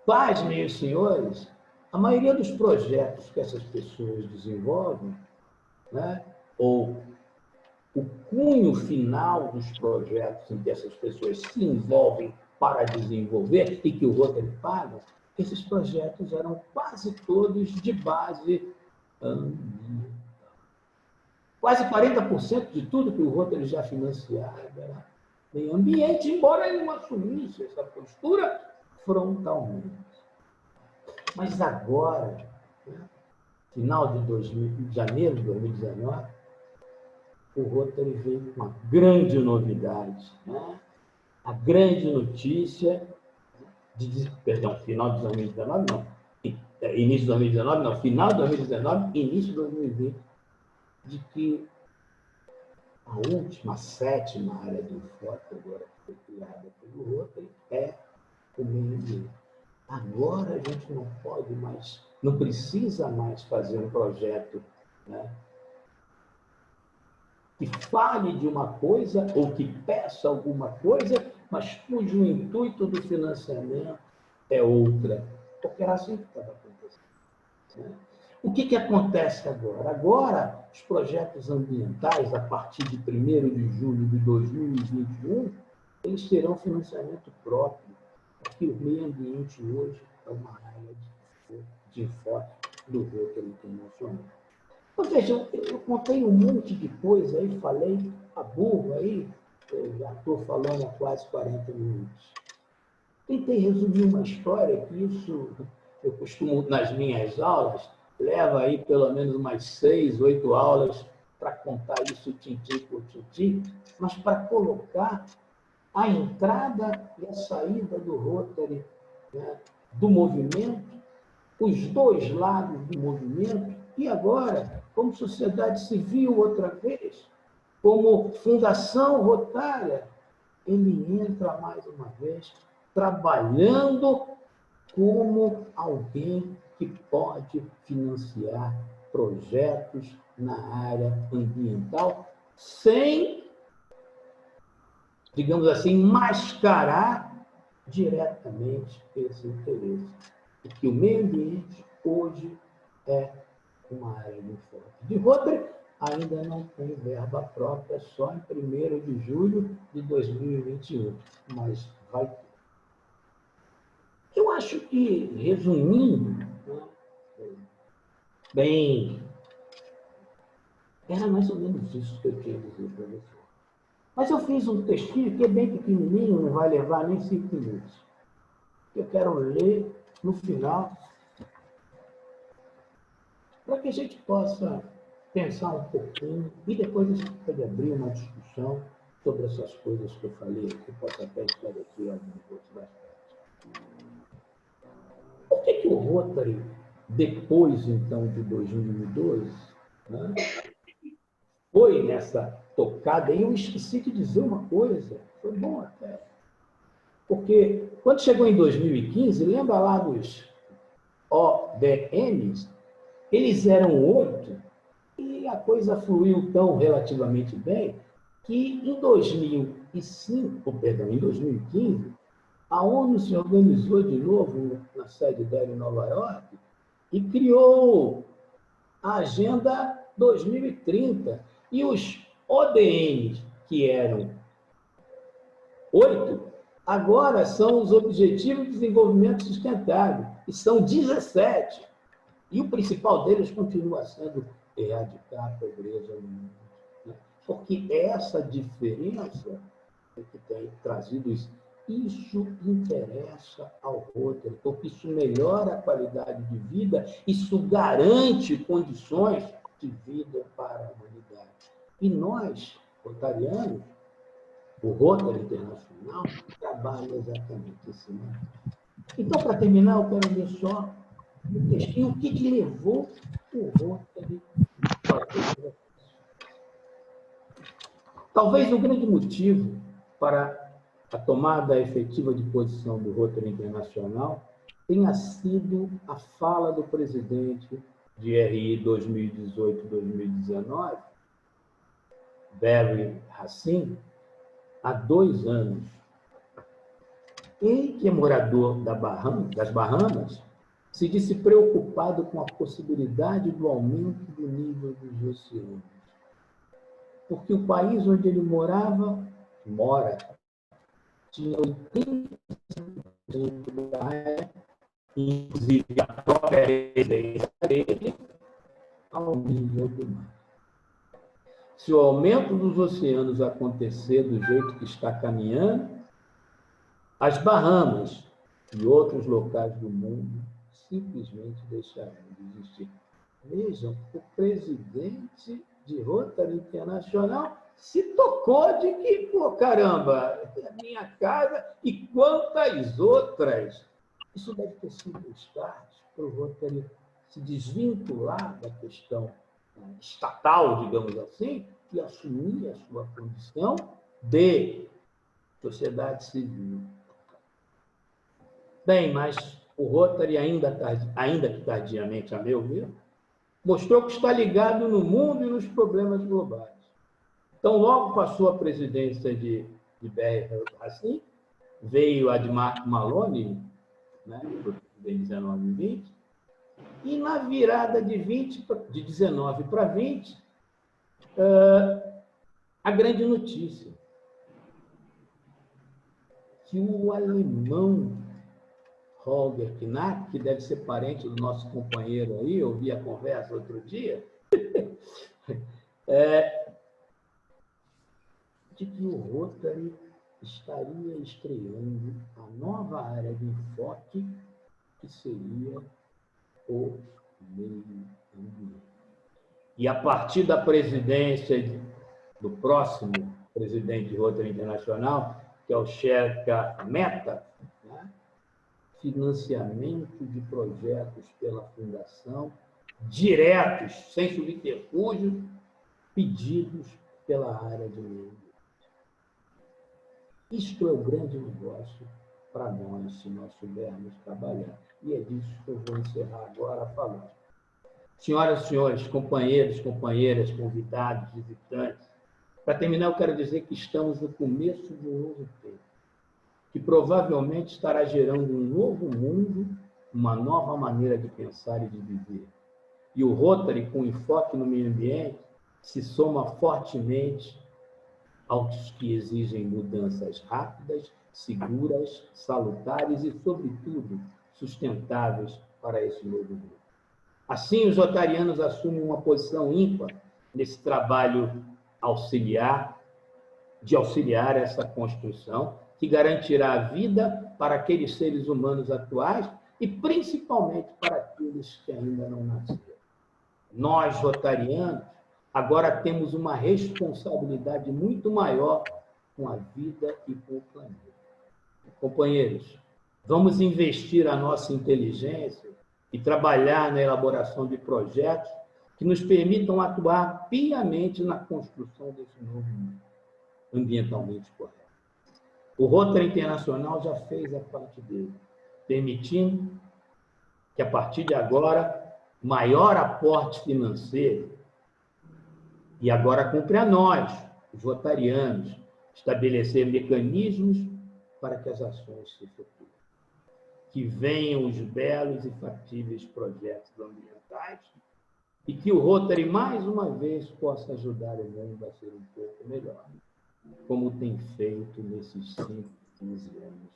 pasmem os senhores, a maioria dos projetos que essas pessoas desenvolvem, né, ou o cunho final dos projetos em que essas pessoas se envolvem para desenvolver e que o Rotary paga, esses projetos eram quase todos de base ambiental. Quase 40% de tudo que o Rotary já financiava era meio ambiente, embora ele não assumisse essa postura frontalmente. Mas agora, né, final de janeiro de 2019, o Rotary veio com uma grande novidade, né? A grande notícia, final de 2019, não, início de 2019, não, final de 2019, início de 2020, de que a última, 7ª área de enfoque agora que foi criada pelo Rotary é o meio ambiente. Agora a gente não pode mais, não precisa mais fazer um projeto, né, que fale de uma coisa ou que peça alguma coisa, mas cujo intuito do financiamento é outra, porque era assim que estava acontecendo, né? O que acontece agora? Agora, os projetos ambientais, a partir de 1º de julho de 2021, eles terão financiamento próprio, porque o meio ambiente hoje é uma área de enfoque do Rotary Internacional. Ou seja, eu contei um monte de coisa aí, falei a burro aí, eu já estou falando há quase 40 minutos. Tentei resumir uma história que isso, eu costumo, nas minhas aulas, leva aí pelo menos umas 6, 8 aulas para contar isso tintim por tintim, mas para colocar a entrada e a saída do Rotary, né, do movimento, os dois lados do movimento, e agora, como sociedade civil outra vez, como fundação rotária, ele entra mais uma vez trabalhando como alguém que pode financiar projetos na área ambiental sem, digamos assim, mascarar diretamente esse interesse. Porque o meio ambiente hoje é uma área de enfoque. De Rotary, ainda não tem verba própria, só em 1º de julho de 2021, mas vai ter. Eu acho que, resumindo, né, bem, era mais ou menos isso que eu tinha a dizer para você. Mas eu fiz um textinho que é bem pequenininho, não vai levar nem 5 minutos. Eu quero ler no final, para que a gente possa pensar um pouquinho e depois a gente pode abrir uma discussão sobre essas coisas que eu falei, que possa até esclarecer alguns outros aspectos. Por que o Rotary, depois, então, de 2012, né, foi nessa tocada? E eu esqueci de dizer uma coisa, foi bom até. Porque, quando chegou em 2015, lembra lá dos ODMs? Eles eram 8, e a coisa fluiu tão relativamente bem que, em 2015, a ONU se organizou de novo na sede dela em Nova York e criou a Agenda 2030. E os ODMs, que eram 8, agora são os Objetivos de Desenvolvimento Sustentável, e são 17. E o principal deles continua sendo erradicar a pobreza no mundo, né? Porque essa diferença é que tem trazido isso. Isso interessa ao Rotary, porque isso melhora a qualidade de vida, isso garante condições de vida para a humanidade. E nós, rotarianos, o Rotary Internacional, trabalha exatamente assim. Então, para terminar, eu quero ver só o textinho, o que levou o Rotary a fazer. Talvez o grande motivo para a tomada efetiva de posição do Rotary Internacional tenha sido a fala do presidente de RI 2018-2019, Barry Racine, há 2 anos. Ele, que é morador das Bahamas, se disse preocupado com a possibilidade do aumento do nível dos oceanos. Porque o país onde ele mora, tinha 80% da área, inclusive a própria residência dele, ao nível do mar. Se o aumento dos oceanos acontecer do jeito que está caminhando, as Bahamas e outros locais do mundo simplesmente deixarão de existir. Vejam, o presidente de Rotary Internacional se tocou de que, pô, caramba, é a minha casa e quantas outras. Isso deve ter sido um start para o Rotary se desvincular da questão estatal, digamos assim, e assumir a sua condição de sociedade civil. Bem, mas o Rotary, ainda que tardiamente, a meu ver, mostrou que está ligado no mundo e nos problemas globais. Então, logo passou a presidência de Barry Racine, veio a de Mark Maloney, né, de 19 e 20, e na virada de 19 para 20, a grande notícia, que o alemão Holger Knapp, que deve ser parente do nosso companheiro aí, eu vi a conversa outro dia, de que o Rotary estaria estreando a nova área de enfoque, que seria o meio ambiente. E a partir da presidência do próximo presidente de Rotary Internacional, que é o Sherka Mehta, né? Financiamento de projetos pela Fundação, diretos, sem subterfúgio, pedidos pela área de meio ambiente. Isto é o grande negócio para nós, se nós soubermos trabalhar. E é disso que eu vou encerrar agora falando. Senhoras e senhores, companheiros, companheiras, convidados, visitantes, para terminar, eu quero dizer que estamos no começo de um novo tempo, que provavelmente estará gerando um novo mundo, uma nova maneira de pensar e de viver. E o Rotary, com enfoque no meio ambiente, se soma fortemente aos que exigem mudanças rápidas, seguras, salutares e, sobretudo, sustentáveis para esse novo mundo. Assim, os rotarianos assumem uma posição ímpar nesse trabalho de auxiliar essa construção, que garantirá a vida para aqueles seres humanos atuais e, principalmente, para aqueles que ainda não nasceram. Nós, rotarianos, agora temos uma responsabilidade muito maior com a vida e com o planeta. Companheiros, vamos investir a nossa inteligência e trabalhar na elaboração de projetos que nos permitam atuar piamente na construção desse novo mundo, ambientalmente correto. O Rotary Internacional já fez a parte dele, permitindo que, a partir de agora, maior aporte financeiro, e agora cumpre a nós, os rotarianos, estabelecer mecanismos para que as ações se efetuem. Que venham os belos e factíveis projetos ambientais e que o Rotary, mais uma vez, possa ajudar o mundo a ser um pouco melhor, como tem feito nesses 115 anos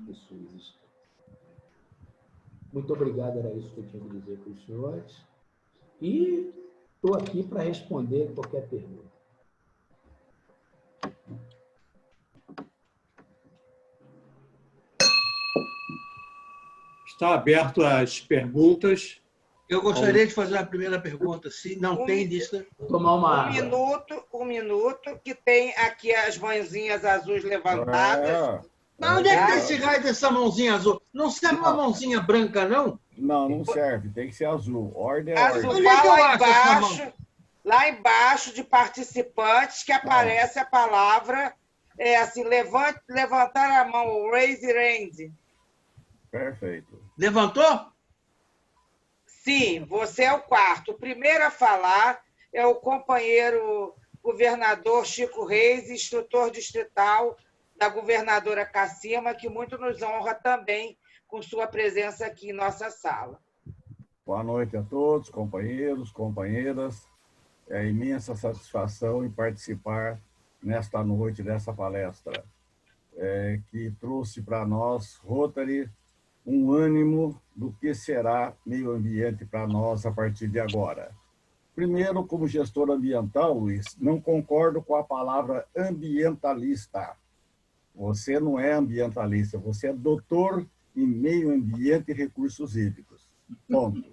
de sua existência. Muito obrigado, era isso que eu tinha que dizer para os senhores. E estou aqui para responder qualquer pergunta. Está aberto às perguntas. Eu gostaria de fazer a primeira pergunta, se não tem lista. Vou tomar uma água. Um minuto, que tem aqui as mãozinhas azuis levantadas. Mas onde é que está esse raio dessa mãozinha azul? Não serve uma mãozinha branca, não? Não serve, tem que ser azul. Ordem é Azul, ordem. lá embaixo de participantes, que aparece a palavra, assim, levantar a mão, raise hand. Perfeito. Levantou? Sim, você é o quarto. O primeiro a falar é o companheiro governador Chico Reis, instrutor distrital da governadora Cassima, que muito nos honra também com sua presença aqui em nossa sala. Boa noite a todos, companheiros, companheiras. É imensa satisfação em participar nesta noite dessa palestra, que trouxe para nós, Rotary, um ânimo do que será meio ambiente para nós a partir de agora. Primeiro, como gestor ambiental, Luiz, não concordo com a palavra ambientalista. Você não é ambientalista, você é doutor em meio ambiente e recursos hídricos. Ponto.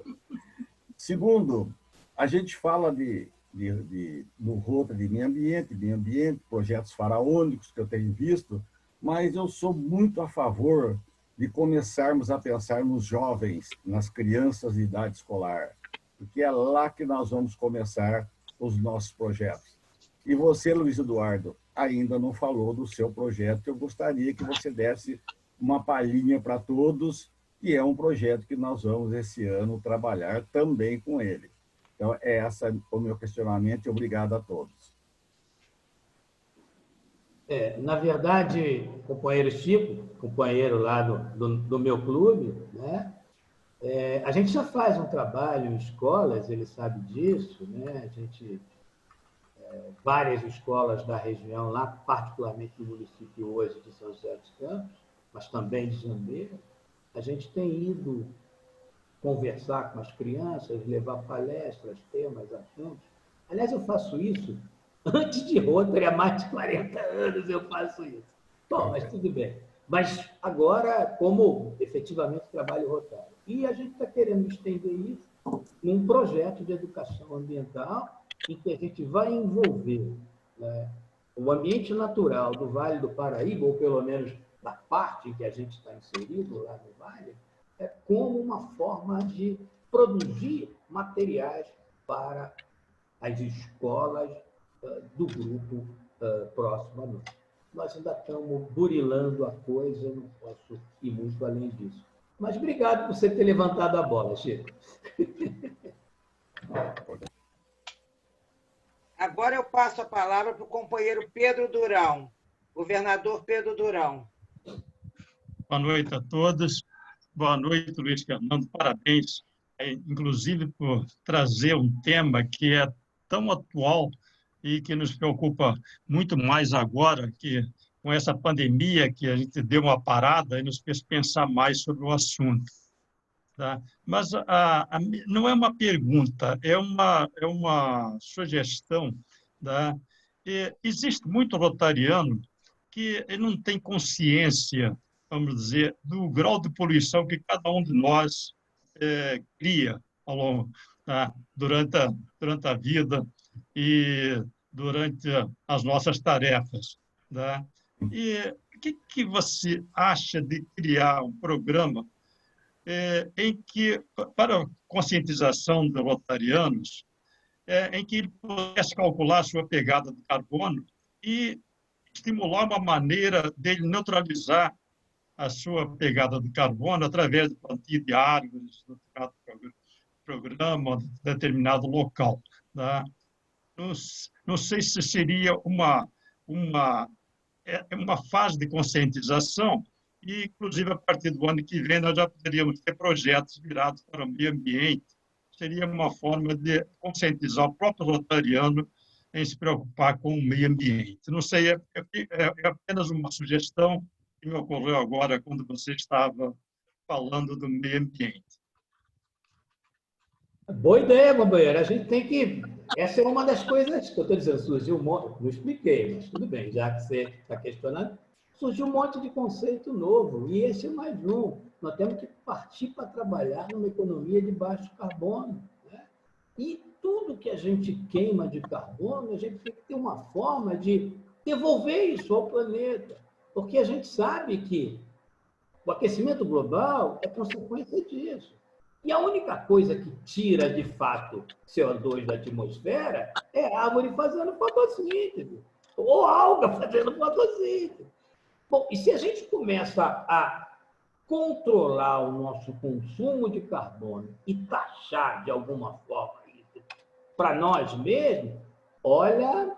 Segundo, a gente fala do Rotary de meio ambiente, projetos faraônicos que eu tenho visto, mas eu sou muito a favor de começarmos a pensar nos jovens, nas crianças de idade escolar, porque é lá que nós vamos começar os nossos projetos. E você, Luiz Eduardo, ainda não falou do seu projeto, eu gostaria que você desse uma palhinha para todos, que é um projeto que nós vamos, esse ano, trabalhar também com ele. Então, esse é o meu questionamento e obrigado a todos. Na verdade, o companheiro Chico, companheiro lá do meu clube, né? A gente já faz um trabalho em escolas, ele sabe disso, né? A gente, várias escolas da região, lá particularmente no município hoje de São José dos Campos, mas também de Jambeira, a gente tem ido conversar com as crianças, levar palestras, temas, assuntos. Aliás, eu faço isso antes de Rotary, há mais de 40 anos eu faço isso. Bom, mas tudo bem. Mas agora, como efetivamente trabalho rotário. E a gente está querendo estender isso num projeto de educação ambiental em que a gente vai envolver, né, o ambiente natural do Vale do Paraíba, ou pelo menos da parte em que a gente está inserido lá no Vale, como uma forma de produzir materiais para as escolas do grupo próximo a nós. Nós ainda estamos burilando a coisa, não posso ir muito além disso. Mas obrigado por você ter levantado a bola, Chico. Agora eu passo a palavra para o companheiro Pedro Durão, governador Pedro Durão. Boa noite a todos. Boa noite, Luiz Fernando. Parabéns, inclusive, por trazer um tema que é tão atual e que nos preocupa muito mais agora, que com essa pandemia que a gente deu uma parada e nos fez pensar mais sobre o assunto. Tá? Mas não é uma pergunta, é uma sugestão. Tá? Existe muito rotariano que não tem consciência, vamos dizer, do grau de poluição que cada um de nós cria ao longo, tá? durante a vida e durante as nossas tarefas. Tá? E o que você acha de criar um programa em que, para a conscientização dos rotarianos, em que ele pudesse calcular a sua pegada de carbono e estimular uma maneira dele neutralizar a sua pegada de carbono através do plantio de árvores, do programa, de determinado local. Tá? Não sei se seria uma fase de conscientização e, inclusive, a partir do ano que vem, nós já poderíamos ter projetos virados para o meio ambiente. Seria uma forma de conscientizar o próprio rotariano em se preocupar com o meio ambiente. Não sei, é apenas uma sugestão que me ocorreu agora quando você estava falando do meio ambiente. Boa ideia, companheiro. A gente tem que... Essa é uma das coisas que eu estou dizendo, surgiu um monte... Não expliquei, mas tudo bem, já que você está questionando, surgiu um monte de conceito novo, e esse é mais um. Nós temos que partir para trabalhar numa economia de baixo carbono. Né? E tudo que a gente queima de carbono, a gente tem que ter uma forma de devolver isso ao planeta. Porque a gente sabe que o aquecimento global é consequência disso. E a única coisa que tira, de fato, CO2 da atmosfera é a árvore fazendo fotossíntese, ou alga fazendo fotossíntese. Bom, e se a gente começa a controlar o nosso consumo de carbono e taxar, de alguma forma, isso para nós mesmos, olha,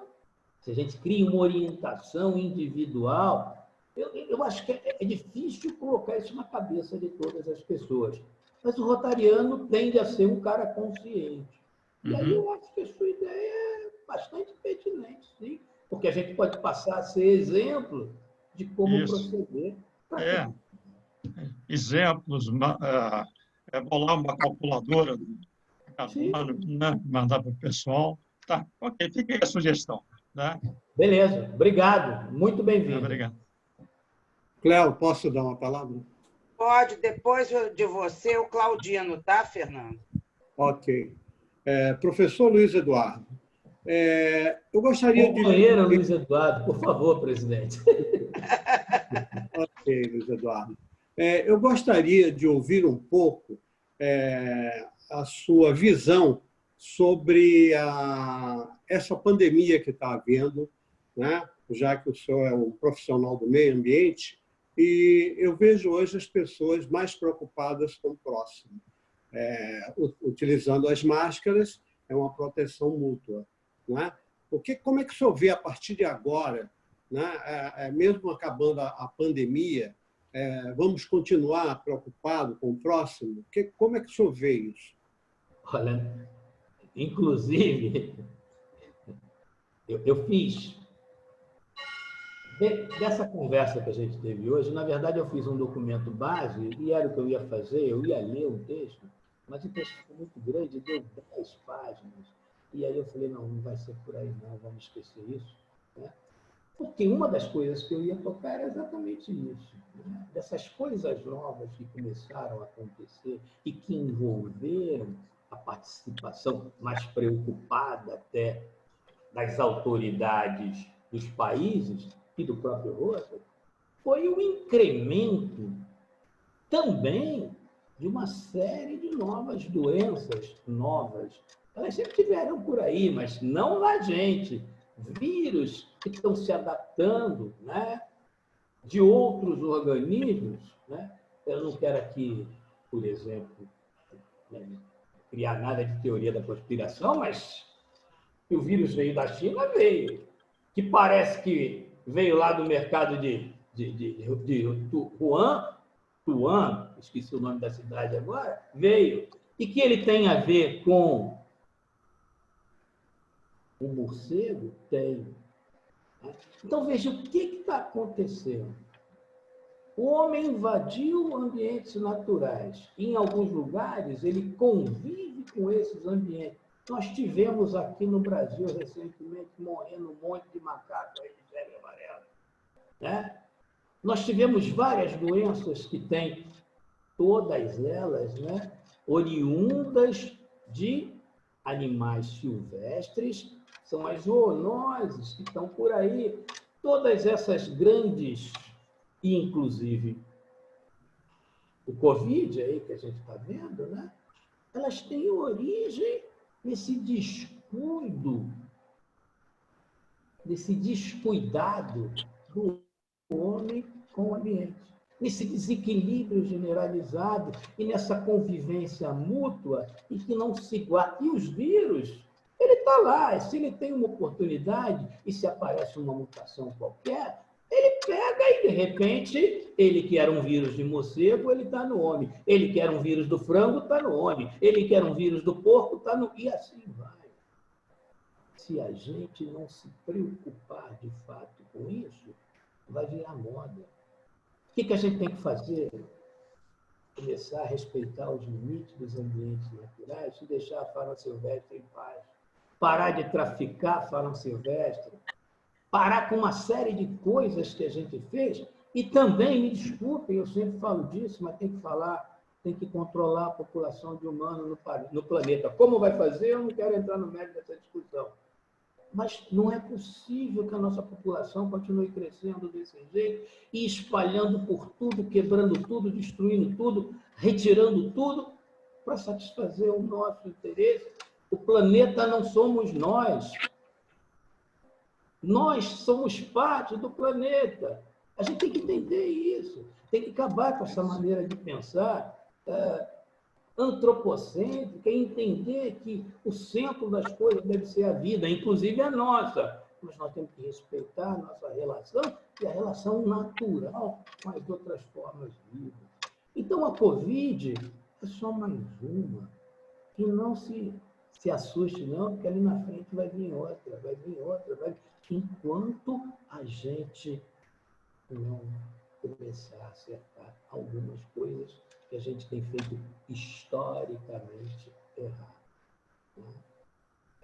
se a gente cria uma orientação individual, eu acho que é difícil colocar isso na cabeça de todas as pessoas. Mas o rotariano tende a ser um cara consciente. E aí eu acho que a sua ideia é bastante pertinente, sim, porque a gente pode passar a ser exemplo de como proceder. Exemplos, bolar uma calculadora de carbono, né? Mandar para o pessoal. Tá, ok, fica aí a sugestão. Né? Beleza, obrigado, muito bem-vindo. Obrigado. Cléo, posso dar uma palavra? Pode, depois de você, o Claudino, tá, Fernando? Ok. Professor Luiz Eduardo, eu gostaria de... Companheiro Luiz Eduardo, por favor, presidente. Ok, Luiz Eduardo. Eu gostaria de ouvir um pouco a sua visão sobre essa pandemia que está havendo, né? Já que o senhor é um profissional do meio ambiente, e eu vejo hoje as pessoas mais preocupadas com o próximo. Utilizando as máscaras, é uma proteção mútua. Né? Como é que o senhor vê, a partir de agora, né? Mesmo acabando a pandemia, vamos continuar preocupados com o próximo? Como é que o senhor vê isso? Olha, inclusive, eu fiz, dessa conversa que a gente teve hoje, na verdade, eu fiz um documento base e era o que eu ia fazer, eu ia ler um texto, mas o texto ficou muito grande, deu 10 páginas. E aí eu falei, não vai ser por aí, não, vamos esquecer isso, né? Porque uma das coisas que eu ia tocar era exatamente isso, né? Dessas coisas novas que começaram a acontecer e que envolveram a participação mais preocupada até das autoridades dos países e do próprio Roosevelt, foi o incremento também de uma série de novas doenças novas. Elas sempre tiveram por aí, mas não na gente. Vírus que estão se adaptando, né, de outros organismos, né? Eu não quero aqui, por exemplo, né, criar nada de teoria da conspiração, mas que o vírus veio da China, veio. Que parece que veio lá do mercado de Wuhan, esqueci o nome da cidade agora, veio. E que ele tem a ver com o morcego? Tem. Então, veja, o que está acontecendo? O homem invadiu ambientes naturais. Em alguns lugares, ele convive com esses ambientes. Nós tivemos aqui no Brasil, recentemente, morrendo um monte de macaco aí de febre amarela, né? Nós tivemos várias doenças que têm, todas elas, né, oriundas de animais silvestres, são as zoonoses que estão por aí. Todas essas grandes, inclusive o Covid aí que a gente está vendo, né, elas têm origem nesse descuido, nesse descuidado do homem com o ambiente, nesse desequilíbrio generalizado e nessa convivência mútua e que não se guarda. E os vírus, ele está lá, se ele tem uma oportunidade e se aparece uma mutação qualquer, ele pega e, de repente, ele que era um vírus de morcego, ele está no homem. Ele que era um vírus do frango, está no homem. Ele que era um vírus do porco, está no... E assim vai. Se a gente não se preocupar, de fato, com isso, vai virar moda. O que a gente tem que fazer? Começar a respeitar os limites dos ambientes naturais e deixar a fauna silvestre em paz. Parar de traficar a fauna silvestre. Parar com uma série de coisas que a gente fez. E também, me desculpem, eu sempre falo disso, mas tem que falar, tem que controlar a população de humanos no planeta. Como vai fazer? Eu não quero entrar no mérito dessa discussão. Mas não é possível que a nossa população continue crescendo desse jeito e espalhando por tudo, quebrando tudo, destruindo tudo, retirando tudo para satisfazer o nosso interesse. O planeta não somos nós. Nós somos parte do planeta. A gente tem que entender isso. Tem que acabar com essa maneira de pensar antropocêntrica e entender que o centro das coisas deve ser a vida, inclusive a nossa. Mas nós temos que respeitar a nossa relação e a relação natural com as outras formas vivas. Então, a Covid é só mais uma. E não se assuste, não, porque ali na frente vai vir outra, vai vir outra, vai vir... Enquanto a gente não começar a acertar algumas coisas que a gente tem feito historicamente errado.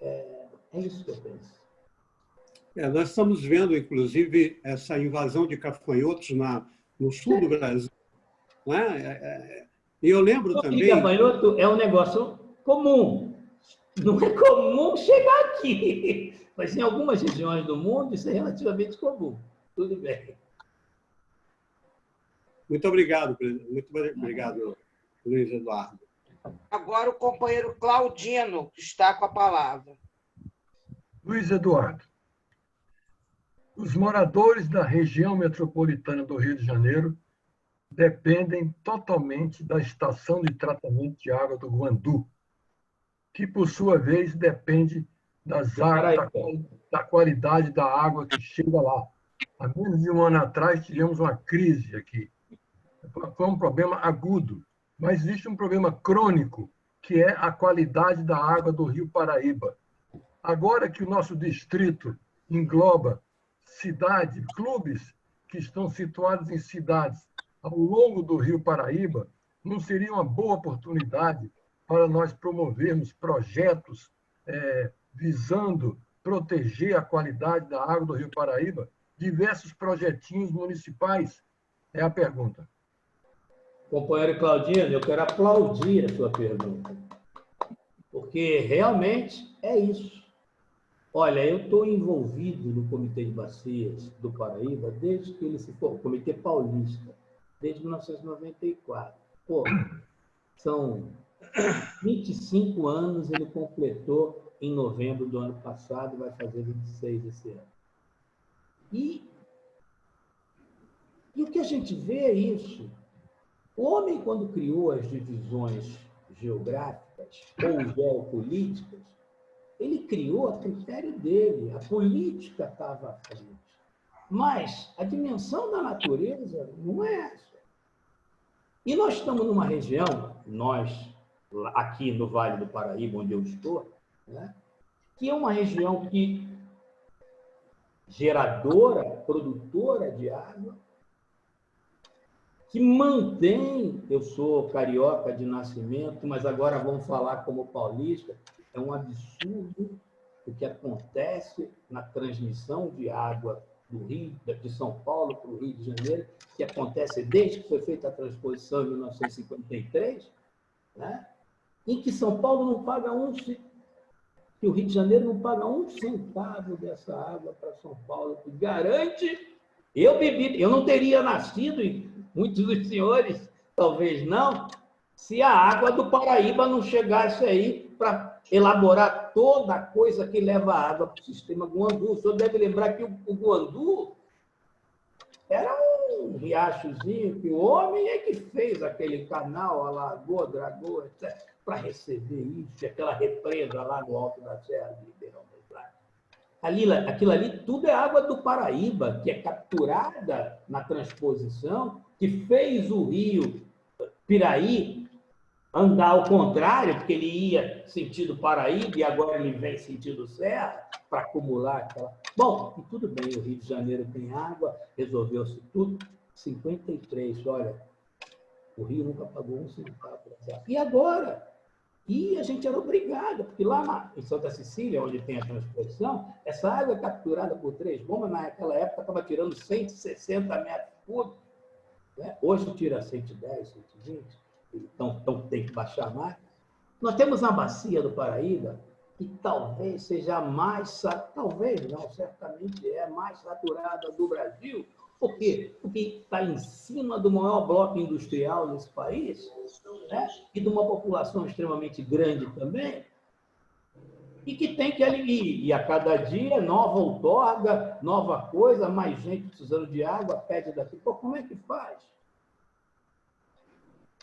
É isso que eu penso. Nós estamos vendo, inclusive, essa invasão de gafanhotos no sul do Brasil. Não é? E eu lembro também... Gafanhoto é um negócio comum. Não é comum chegar aqui. Mas em algumas regiões do mundo isso é relativamente comum. Tudo bem. Muito obrigado, Luiz Eduardo. Agora o companheiro Claudino, que está com a palavra. Luiz Eduardo, os moradores da região metropolitana do Rio de Janeiro dependem totalmente da estação de tratamento de água do Guandu, que, por sua vez, depende da qualidade da água que chega lá. Há menos de um ano atrás, tivemos uma crise aqui. Foi um problema agudo, mas existe um problema crônico, que é a qualidade da água do Rio Paraíba. Agora que o nosso distrito engloba cidades, clubes que estão situados em cidades ao longo do Rio Paraíba, não seria uma boa oportunidade para nós promovermos projetos visando proteger a qualidade da água do Rio Paraíba? Diversos projetinhos municipais, é a pergunta. Companheiro Claudino, eu quero aplaudir a sua pergunta, porque realmente é isso. Olha, eu estou envolvido no Comitê de Bacias do Paraíba desde que ele se formou, Comitê Paulista, desde 1994. Pô, são 25 anos, ele completou em novembro do ano passado, vai fazer 26 esse ano. E o que a gente vê é isso. O homem, quando criou as divisões geográficas ou geopolíticas, ele criou a critério dele, a política estava à frente. Mas a dimensão da natureza não é essa. E nós estamos numa região, nós, aqui no Vale do Paraíba, onde eu estou, né, que é uma região que geradora, produtora de água, que mantém, eu sou carioca de nascimento, mas agora vamos falar como paulista, é um absurdo o que acontece na transmissão de água do Rio, de São Paulo para o Rio de Janeiro, que acontece desde que foi feita a transposição em 1953, né? Em que São Paulo não paga que o Rio de Janeiro não paga um centavo dessa água para São Paulo, que garante. Eu não teria nascido, e muitos dos senhores talvez não, se a água do Paraíba não chegasse aí para elaborar toda a coisa que leva a água para o sistema Guandu. O senhor deve lembrar que o Guandu era um riachozinho que o homem é que fez aquele canal, a Lagoa, Dragoa, etc., para receber isso, aquela represa lá no alto da Serra de Ribeirão das Lages. Aquilo ali tudo é água do Paraíba, que é capturada na transposição, que fez o rio Piraí andar ao contrário, porque ele ia sentido Paraíba e agora ele vem sentido Serra para acumular aquela... Bom, e tudo bem, o Rio de Janeiro tem água, resolveu-se tudo. 53, olha, o Rio nunca pagou um centavo por essa água. E agora? E a gente era obrigado, porque lá em Santa Cecília, onde tem a transposição, essa água é capturada por 3 bombas, naquela época estava tirando 160 metros cúbicos. Né? Hoje tira 110, 120. Então tem que baixar mais. Nós temos a bacia do Paraíba, que talvez seja a mais, talvez não, certamente é a mais saturada do Brasil. Por quê? Porque está em cima do maior bloco industrial nesse país, né? E de uma população extremamente grande também, e que tem que aliviar. E a cada dia, nova outorga, nova coisa, mais gente precisando de água, pede daqui. Pô, como é que faz?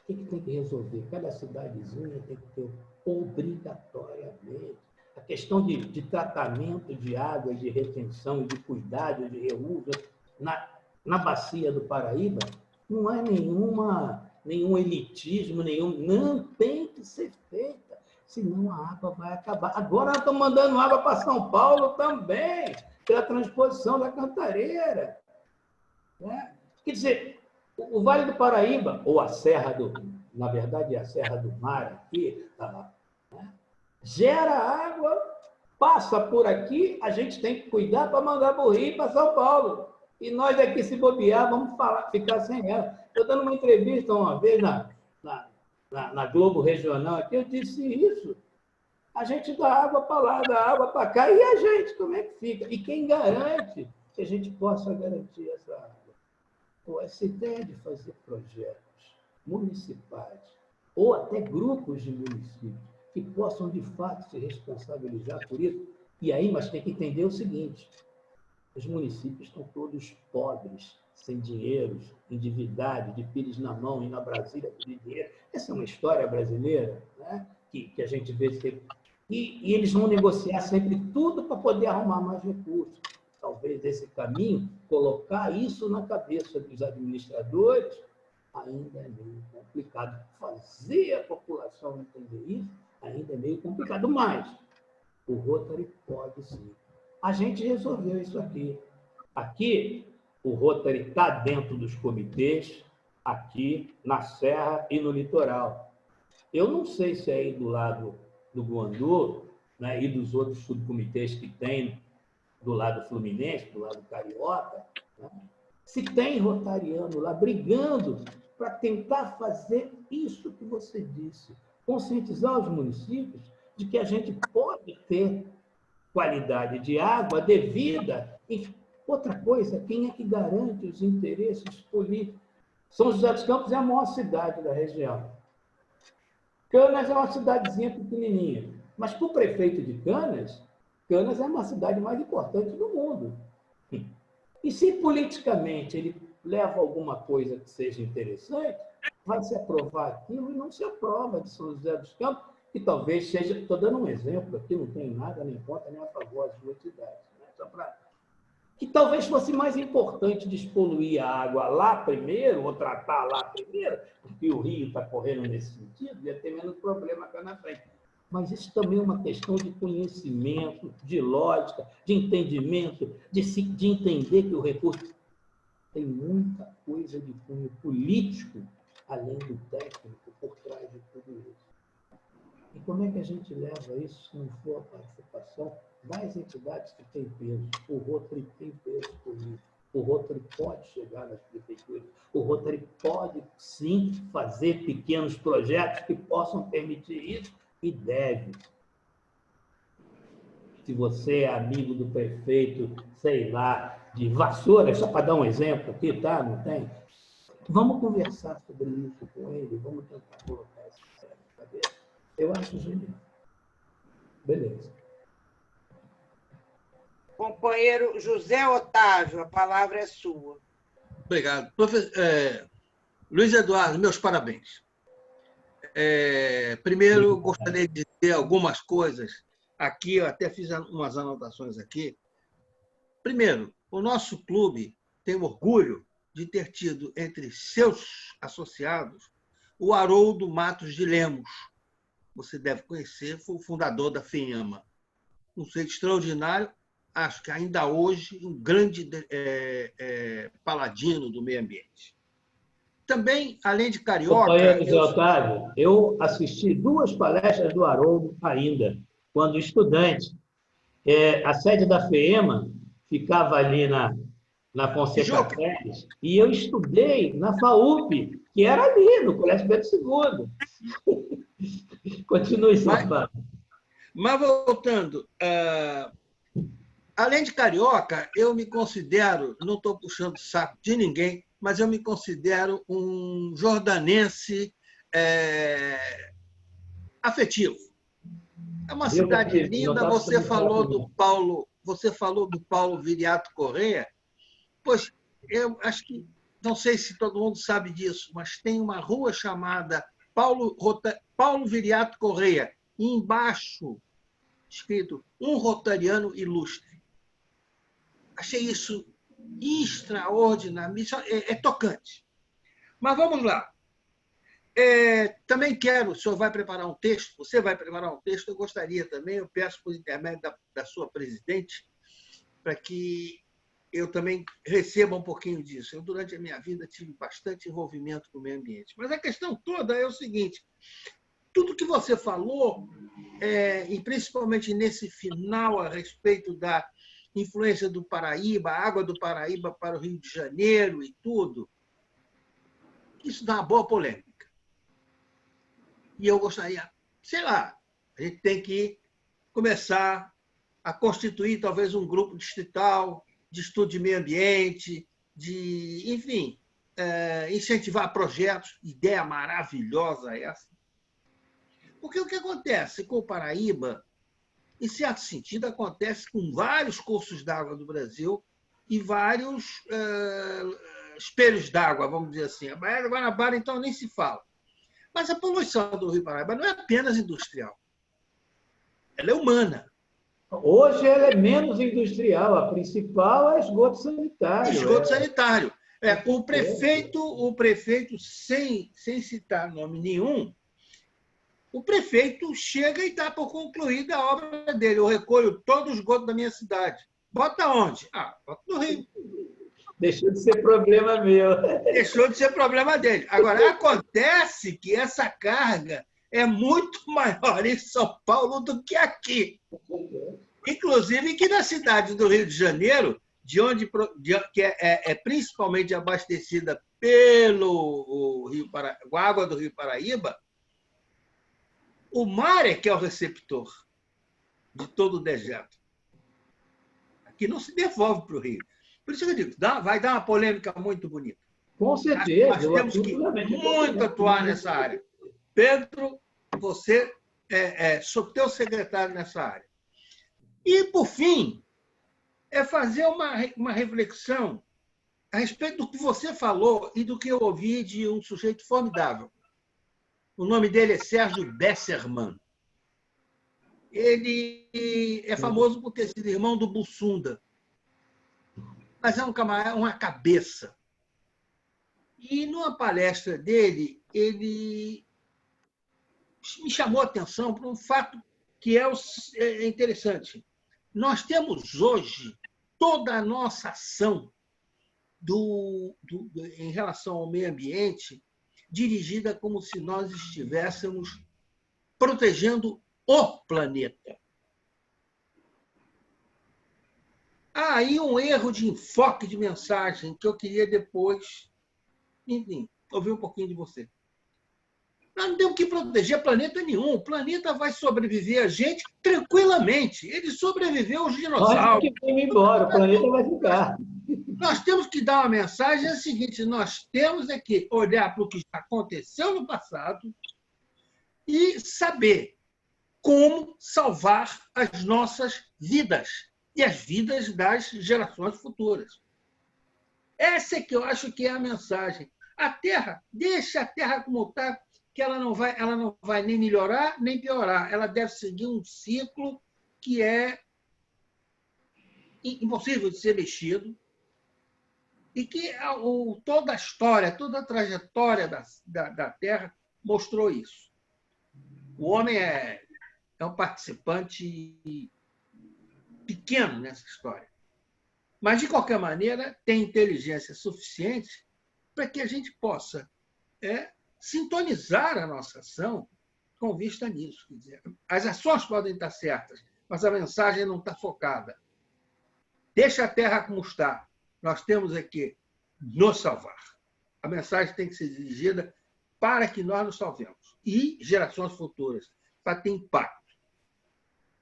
O que tem que resolver? Cada cidadezinha tem que ter obrigatoriamente a questão de tratamento de água, de retenção, de cuidado, de reuso. Na bacia do Paraíba, não é nenhum elitismo, não tem que ser feita, senão a água vai acabar. Agora nós estamos mandando água para São Paulo também, pela transposição da Cantareira. Né? Quer dizer, o Vale do Paraíba, ou a Serra na verdade é a Serra do Mar aqui, né? Gera água, passa por aqui, a gente tem que cuidar para mandar para o Rio e para São Paulo. E nós aqui, se bobear, vamos ficar sem ela. Eu dando uma entrevista uma vez na Globo Regional aqui, eu disse isso. A gente dá água para lá, dá água para cá, e a gente, como é que fica? E quem garante que a gente possa garantir essa água? Pô, essa ideia de fazer projetos municipais, ou até grupos de municípios, que possam, de fato, se responsabilizar por isso. E aí, mas tem que entender o seguinte, os municípios estão todos pobres, sem dinheiro, endividados, de pires na mão e na Brasília de dinheiro. Essa é uma história brasileira, né? que a gente vê sempre. E eles vão negociar sempre tudo para poder arrumar mais recursos. talvez esse caminho, colocar isso na cabeça dos administradores, ainda é meio complicado. Fazer a população entender isso ainda é meio complicado, mas o Rotary pode sim. A gente resolveu isso aqui. Aqui, o Rotary está dentro dos comitês, aqui na Serra e no litoral. Eu não sei se aí do lado do Guandu, né, e dos outros subcomitês que tem do lado fluminense, do lado carioca, né, se tem rotariano lá brigando para tentar fazer isso que você disse, conscientizar os municípios de que a gente pode ter qualidade de água devida. E outra coisa, quem é que garante os interesses políticos? São José dos Campos é a maior cidade da região. Canas é uma cidadezinha pequenininha. Mas para o prefeito de Canas, Canas é uma cidade mais importante do mundo. E se politicamente ele leva alguma coisa que seja interessante, vai se aprovar aquilo e não se aprova de São José dos Campos, que talvez seja, estou dando um exemplo aqui, não tenho nada nem contra nem a favor das duas cidades, né? Só para que talvez fosse mais importante despoluir a água lá primeiro, ou tratar lá primeiro, porque o rio está correndo nesse sentido, ia ter menos problema cá na frente. Mas isso também é uma questão de conhecimento, de lógica, de entendimento, de entender que o recurso tem muita coisa de cunho político, além do técnico, por trás de tudo isso. E como é que a gente leva isso se não for a participação das entidades que têm peso? O Rotary tem peso político. O Rotary pode chegar nas prefeituras. O Rotary pode, sim, fazer pequenos projetos que possam permitir isso e deve. Se você é amigo do prefeito, sei lá, de Vassoura, só para dar um exemplo aqui, tá? Não tem? Vamos conversar sobre isso com ele, vamos tentar colocar isso na cabeça. Eu acho genial. Beleza. Companheiro José Otávio, a palavra é sua. Obrigado. Luiz Eduardo, meus parabéns. Primeiro, gostaria de dizer algumas coisas aqui, eu até fiz umas anotações aqui. Primeiro, o nosso clube tem orgulho de ter tido entre seus associados o Haroldo Matos de Lemos. Você deve conhecer, foi o fundador da FEAMA. Um ser extraordinário, acho que ainda hoje um grande paladino do meio ambiente. Também, além de carioca... Companheiro José Otávio, eu assisti 2 palestras do Haroldo ainda, quando estudante. A sede da FEAMA ficava ali na Fonseca Pérez, e eu estudei na FAUP, que era ali, no Colégio Pedro II. Continue, Safado. Mas voltando, além de carioca, eu me considero, não estou puxando o saco de ninguém, mas eu me considero um jordanense afetivo. É uma cidade linda. Você falou do Paulo Viriato Corrêa. Pois, eu acho que, não sei se todo mundo sabe disso, mas tem uma rua chamada Paulo Viriato Corrêa, e embaixo escrito um rotariano ilustre. Achei isso extraordinário, é tocante. Mas vamos lá. Também quero, o senhor vai preparar um texto, você vai preparar um texto, eu gostaria também, eu peço por intermédio da sua presidente, para que eu também receba um pouquinho disso. Eu, durante a minha vida, tive bastante envolvimento com o meio ambiente. Mas a questão toda é o seguinte, tudo que você falou, e principalmente nesse final a respeito da influência do Paraíba, a água do Paraíba para o Rio de Janeiro e tudo, isso dá uma boa polêmica. E eu gostaria, sei lá, a gente tem que começar a constituir talvez um grupo distrital de estudo de meio ambiente, enfim, incentivar projetos, ideia maravilhosa essa. Porque o que acontece com o Paraíba, em certo sentido, acontece com vários cursos d'água do Brasil e vários espelhos d'água, vamos dizer assim. A Baía da Guanabara, então, nem se fala. Mas a poluição do Rio Paraíba não é apenas industrial. Ela é humana. Hoje ela é menos industrial, a principal é esgoto sanitário. Esgoto sanitário. O prefeito, sem citar nome nenhum, o prefeito chega e dá por concluída a obra dele. Eu recolho todo o esgoto da minha cidade. Bota onde? Bota no Rio. Deixou de ser problema meu. Deixou de ser problema dele. Agora, acontece que essa carga é muito maior em São Paulo do que aqui. Inclusive que na cidade do Rio de Janeiro, que é principalmente abastecida pelo com a água do Rio Paraíba, o mar é que é o receptor de todo o dejeto. Aqui não se devolve para o Rio. Por isso que eu digo, vai dar uma polêmica muito bonita. Com certeza. Nós temos que muito atuar nessa área. Pedro, você sou teu secretário nessa área. E, por fim, é fazer uma reflexão a respeito do que você falou e do que eu ouvi de um sujeito formidável. O nome dele é Sérgio Bessermann. Ele é famoso por ter sido irmão do Bussunda, mas é uma cabeça. E, numa palestra dele, ele me chamou a atenção para um fato que é interessante. Nós temos hoje toda a nossa ação em relação ao meio ambiente dirigida como se nós estivéssemos protegendo o planeta. Há aí um erro de enfoque de mensagem que eu queria depois, enfim, ouvir um pouquinho de você. Nós não temos que proteger planeta nenhum. O planeta vai sobreviver a gente tranquilamente. Ele sobreviveu aos dinossauros. Nós que vamos embora, o planeta vai ficar. Nós temos que dar uma mensagem a seguinte: nós temos que olhar para o que já aconteceu no passado e saber como salvar as nossas vidas e as vidas das gerações futuras. Essa é que eu acho que é a mensagem. A Terra, deixa a Terra como está, que ela não vai nem melhorar nem piorar. Ela deve seguir um ciclo que é impossível de ser mexido e que toda a história, toda a trajetória da Terra mostrou isso. O homem é um participante pequeno nessa história. Mas, de qualquer maneira, tem inteligência suficiente para que a gente possa sintonizar a nossa ação com vista nisso. Quer dizer, as ações podem estar certas, mas a mensagem não está focada. Deixa a Terra como está. Nós temos que nos salvar. A mensagem tem que ser dirigida para que nós nos salvemos. E gerações futuras, para ter impacto.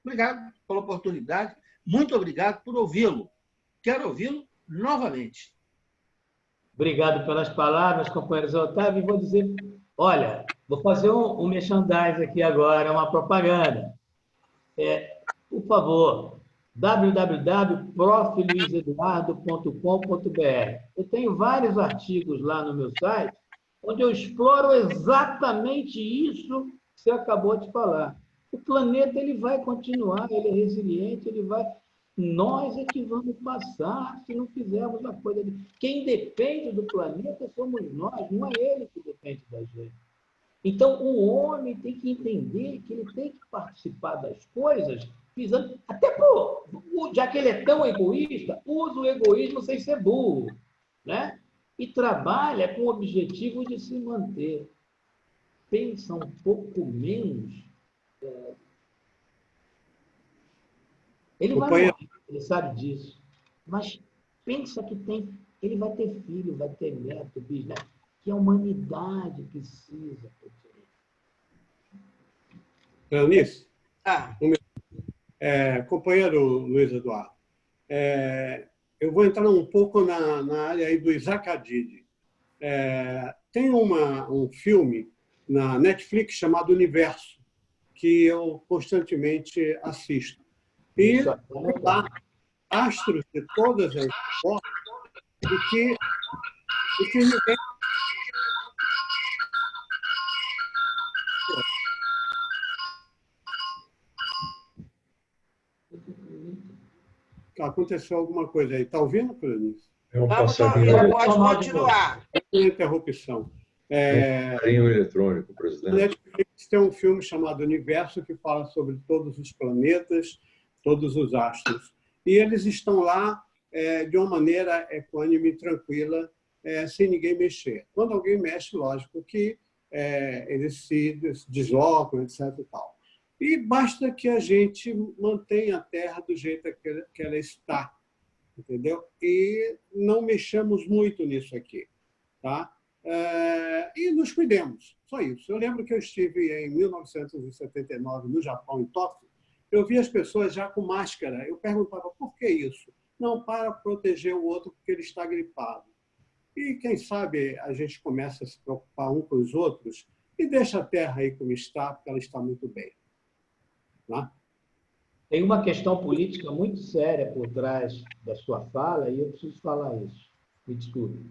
Obrigado pela oportunidade. Muito obrigado por ouvi-lo. Quero ouvi-lo novamente. Obrigado pelas palavras, companheiros Otávio. E vou dizer, olha, vou fazer um merchandising aqui agora, uma propaganda. Por favor, www.profluizeduardo.com.br. Eu tenho vários artigos lá no meu site, onde eu exploro exatamente isso que você acabou de falar. O planeta ele vai continuar, ele é resiliente, ele vai... Nós é que vamos passar se não fizermos a coisa. Quem depende do planeta somos nós, não é ele que depende da gente. Então, o homem tem que entender que ele tem que participar das coisas, visando... Até já que ele é tão egoísta, usa o egoísmo sem ser burro, né? E trabalha com o objetivo de se manter. Pensa um pouco menos... Ele vai morrer, ele sabe disso. Mas pensa que ele vai ter filho, vai ter neto, bisneto, que a humanidade precisa. Eunice, companheiro Luiz Eduardo, eu vou entrar um pouco na área aí do Isaac Hadid. Tem um filme na Netflix chamado Universo, que eu constantemente assisto. E lá, astros de todas as formas, e que ninguém... aconteceu alguma coisa aí. Está ouvindo, Cleonice? É um Vamos passarinho, ouvir, pode continuar. Interrupção. passarinho eletrônico, A presidente. Netflix tem um filme chamado Universo que fala sobre todos os planetas, todos os astros. E eles estão lá de uma maneira equânime e tranquila, sem ninguém mexer. Quando alguém mexe, lógico que eles se deslocam, etc. E tal. E basta que a gente mantenha a Terra do jeito que ela está, entendeu? E não mexamos muito nisso aqui, tá? E nos cuidemos, só isso. Eu lembro que eu estive em 1979 no Japão, em Tóquio. Eu vi as pessoas já com máscara. Eu perguntava, por que isso? Não, para proteger o outro porque ele está gripado. E, quem sabe, a gente começa a se preocupar um com os outros e deixa a Terra aí como está, porque ela está muito bem. Tá? Tem uma questão política muito séria por trás da sua fala e eu preciso falar isso. Me desculpe.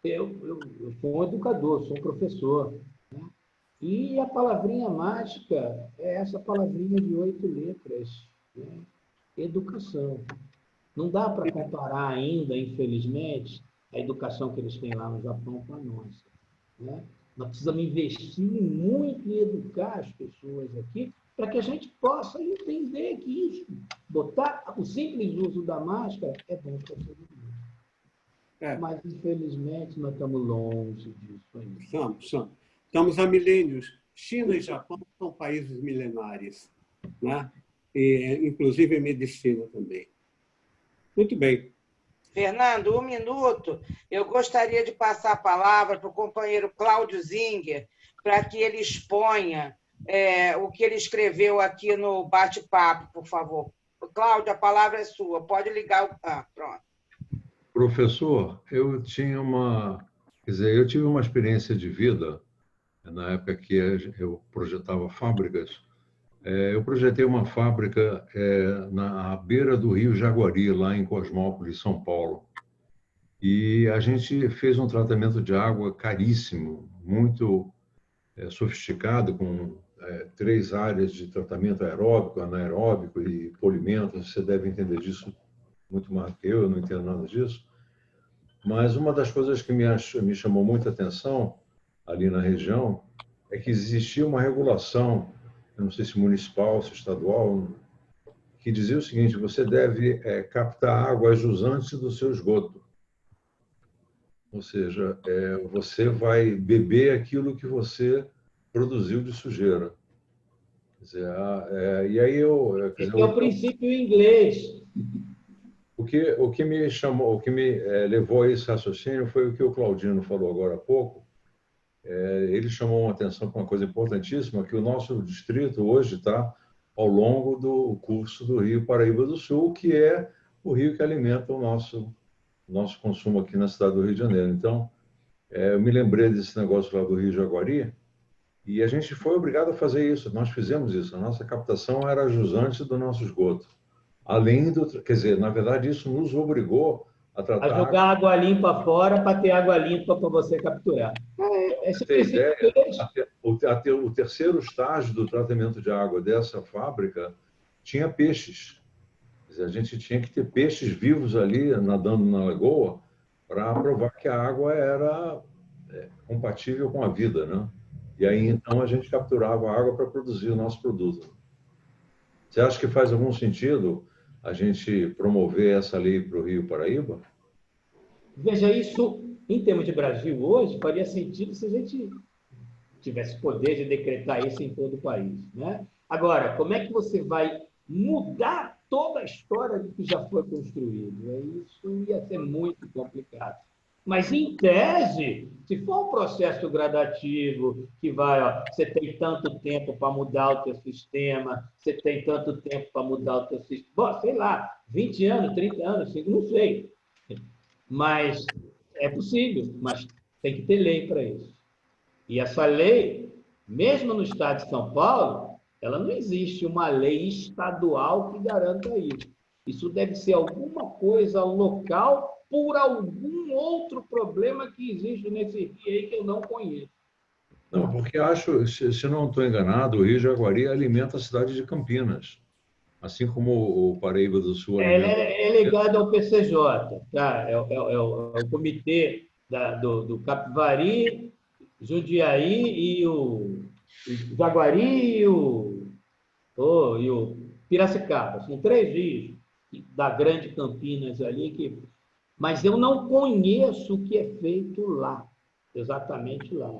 Eu sou um educador, sou um professor. Né? E a palavrinha mágica é essa palavrinha de 8 letras. Né? Educação. Não dá para comparar ainda, infelizmente, a educação que eles têm lá no Japão com a nossa. Né? Nós precisamos investir muito em educar as pessoas aqui para que a gente possa entender que isso, botar o simples uso da máscara é bom para todo mundo. Mas, infelizmente, nós estamos longe disso ainda. Estamos há milênios. China e Japão são países milenares, né? E, inclusive em medicina também. Muito bem. Fernando, 1 minuto. Eu gostaria de passar a palavra para o companheiro Cláudio Zinger, para que ele exponha o que ele escreveu aqui no bate-papo, por favor. Cláudio, a palavra é sua. Pode ligar. Pronto. Professor, eu tive uma experiência de vida na época que eu projetava fábricas. Eu projetei uma fábrica na beira do Rio Jaguari, lá em Cosmópolis, São Paulo. E a gente fez um tratamento de água caríssimo, muito sofisticado, com 3 áreas de tratamento aeróbico, anaeróbico e polimento. Você deve entender disso muito mais que eu não entendo nada disso. Mas uma das coisas que me chamou muita atenção ali na região é que existia uma regulação, eu não sei se municipal, se estadual, que dizia o seguinte: você deve captar água jusante do seu esgoto. Ou seja, você vai beber aquilo que você produziu de sujeira. Quer dizer, e aí Esse é o princípio inglês. O que me chamou, o que me levou a esse raciocínio foi o que o Claudino falou agora há pouco. Ele chamou uma atenção para uma coisa importantíssima, que o nosso distrito hoje está ao longo do curso do Rio Paraíba do Sul, que é o rio que alimenta o nosso consumo aqui na cidade do Rio de Janeiro. Então, eu me lembrei desse negócio lá do Rio Jaguari, e a gente foi obrigado a fazer isso. Nós fizemos isso. A nossa captação era jusante do nosso esgoto. Além do... Quer dizer, na verdade, isso nos obrigou a tratar... A jogar água limpa fora para ter água limpa para você capturar. O terceiro estágio do tratamento de água dessa fábrica tinha peixes. Quer dizer, a gente tinha que ter peixes vivos ali nadando na lagoa para provar que a água era compatível com a vida, né? E aí, então, a gente capturava a água para produzir o nosso produto. Você acha que faz algum sentido a gente promover essa lei para o Rio Paraíba? Veja, isso, em termos de Brasil hoje, faria sentido se a gente tivesse poder de decretar isso em todo o país, né? Agora, como é que você vai mudar toda a história do que já foi construído? Isso ia ser muito complicado. Mas, em tese, se for um processo gradativo, que vai, você tem tanto tempo para mudar o teu sistema, você tem tanto tempo para mudar o teu sistema, bom, sei lá, 20 anos, 30 anos, não sei. Mas é possível, mas tem que ter lei para isso. E essa lei, mesmo no estado de São Paulo, ela não existe uma lei estadual que garanta isso. Isso deve ser alguma coisa local por algum outro problema que existe nesse rio aí que eu não conheço. Não, porque acho, se não estou enganado, o Rio Jaguari alimenta a cidade de Campinas. assim como o Paraíba do Sul Ele alimenta. é ligado ao PCJ, tá? É o comitê do Capivari, Jundiaí e o Jaguari e o Piracicaba. São 3 rios da Grande Campinas ali. Mas eu não conheço o que é feito lá, exatamente lá.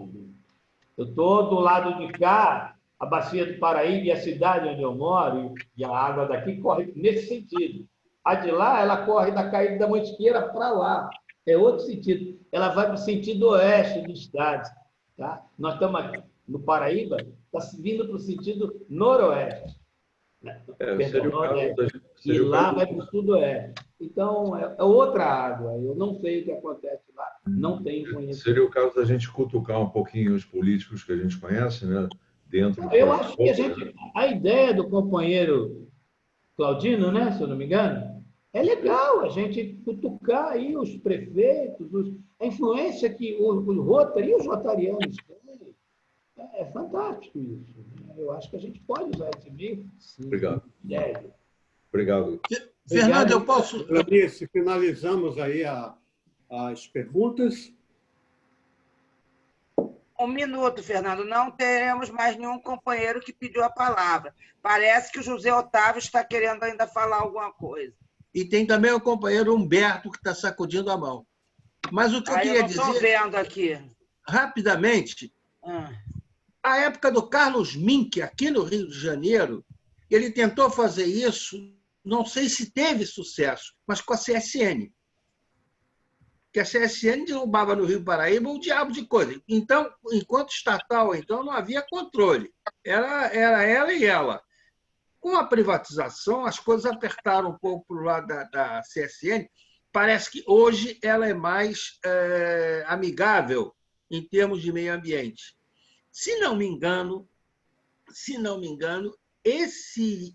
Eu estou do lado de cá, a Bacia do Paraíba e a cidade onde eu moro, e a água daqui corre nesse sentido. A de lá, ela corre da Caída da Mantiqueira para lá. É outro sentido. Ela vai para o sentido oeste do estado. Tá? Nós estamos aqui no Paraíba, está vindo para o sentido noroeste. Seria o caso e lá vai para o sudoeste. Então, é outra água. Eu não sei o que acontece lá. Não tenho conhecimento. Seria o caso da gente cutucar um pouquinho os políticos que a gente conhece, né? Dentro eu acho que a ideia do companheiro Claudino, né, se eu não me engano, é legal a gente cutucar aí os prefeitos, a influência que os Rotary e os rotarianos têm. É fantástico isso. Eu acho que a gente pode usar esse meio. Sim. Obrigado. Obrigado. Fernando, eu posso... Clarice, finalizamos aí as perguntas. 1 minuto, Fernando. Não teremos mais nenhum companheiro que pediu a palavra. Parece que o José Otávio está querendo ainda falar alguma coisa. E tem também o companheiro Humberto, que está sacudindo a mão. Mas o que eu queria dizer... Eu estou vendo aqui. Rapidamente, a época do Carlos Mink, aqui no Rio de Janeiro, ele tentou fazer isso, não sei se teve sucesso, mas com a CSN. Que a CSN derrubava no Rio Paraíba um diabo de coisa. Então, enquanto estatal, então, não havia controle. Era ela e ela. Com a privatização, as coisas apertaram um pouco para o lado da CSN. Parece que hoje ela é mais amigável em termos de meio ambiente. Se não me engano, esse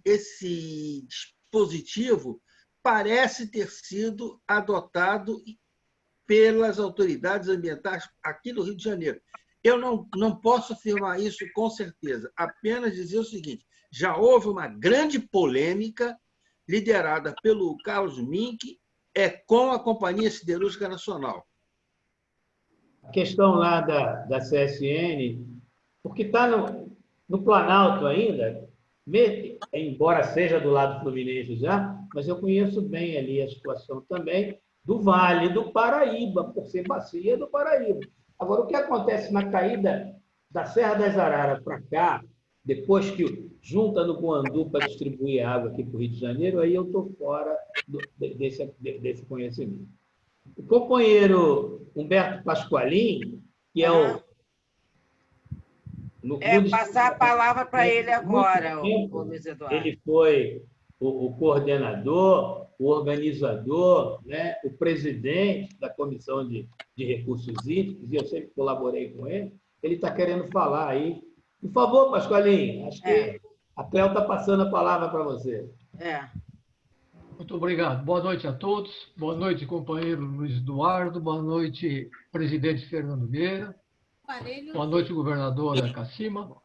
dispositivo parece ter sido adotado pelas autoridades ambientais aqui no Rio de Janeiro. Eu não posso afirmar isso com certeza, apenas dizer o seguinte: já houve uma grande polêmica liderada pelo Carlos Mink com a Companhia Siderúrgica Nacional. A questão lá da CSN, porque está no Planalto ainda, embora seja do lado fluminense já, mas eu conheço bem ali a situação também do Vale do Paraíba, por ser bacia do Paraíba. Agora, o que acontece na caída da Serra das Araras para cá, depois que junta no Guandu para distribuir água aqui para o Rio de Janeiro, aí eu estou fora desse conhecimento. O companheiro Humberto Pasqualin, que é o... passar a palavra para ele agora, o Luiz Eduardo. Ele foi o coordenador, o organizador, né, o presidente da Comissão de Recursos Hídricos, e eu sempre colaborei com ele. Ele está querendo falar aí. Por favor, Pasqualinho, acho que a Cléo está passando a palavra para você. Muito obrigado. Boa noite a todos. Boa noite, companheiro Luiz Eduardo. Boa noite, presidente Fernando Vieira. Boa noite, governadora Cassima.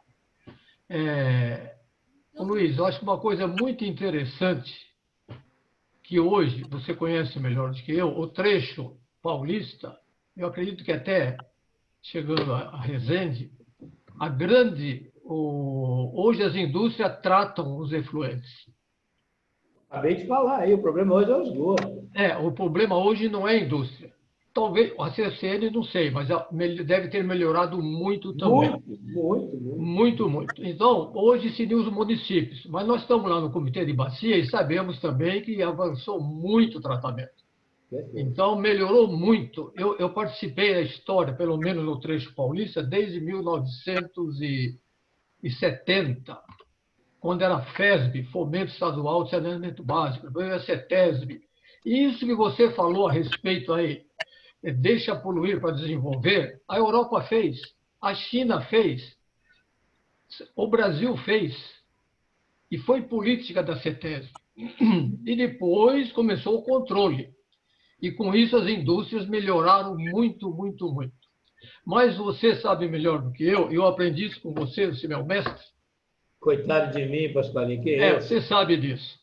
Luiz, eu acho uma coisa muito interessante que hoje você conhece melhor do que eu, o trecho paulista, eu acredito que até chegando a Resende, hoje as indústrias tratam os efluentes. Acabei de falar aí, o problema hoje é o esgoto. O problema hoje não é a indústria. Talvez a CSN, não sei, mas deve ter melhorado muito também. Muito. Então, hoje seriam os municípios, mas nós estamos lá no Comitê de Bacia e sabemos também que avançou muito o tratamento. Então, melhorou muito. Eu participei da história, pelo menos no trecho paulista, desde 1970, quando era FESB, Fomento Estadual de Saneamento Básico, depois a CETESB. E isso que você falou a respeito aí, deixa poluir para desenvolver, a Europa fez, a China fez, o Brasil fez, e foi política da CETESB. E depois começou o controle. E com isso as indústrias melhoraram muito. Mas você sabe melhor do que eu aprendi isso com você, meu mestre, Coitado de mim, Pascoalinho, que eu. Você sabe disso.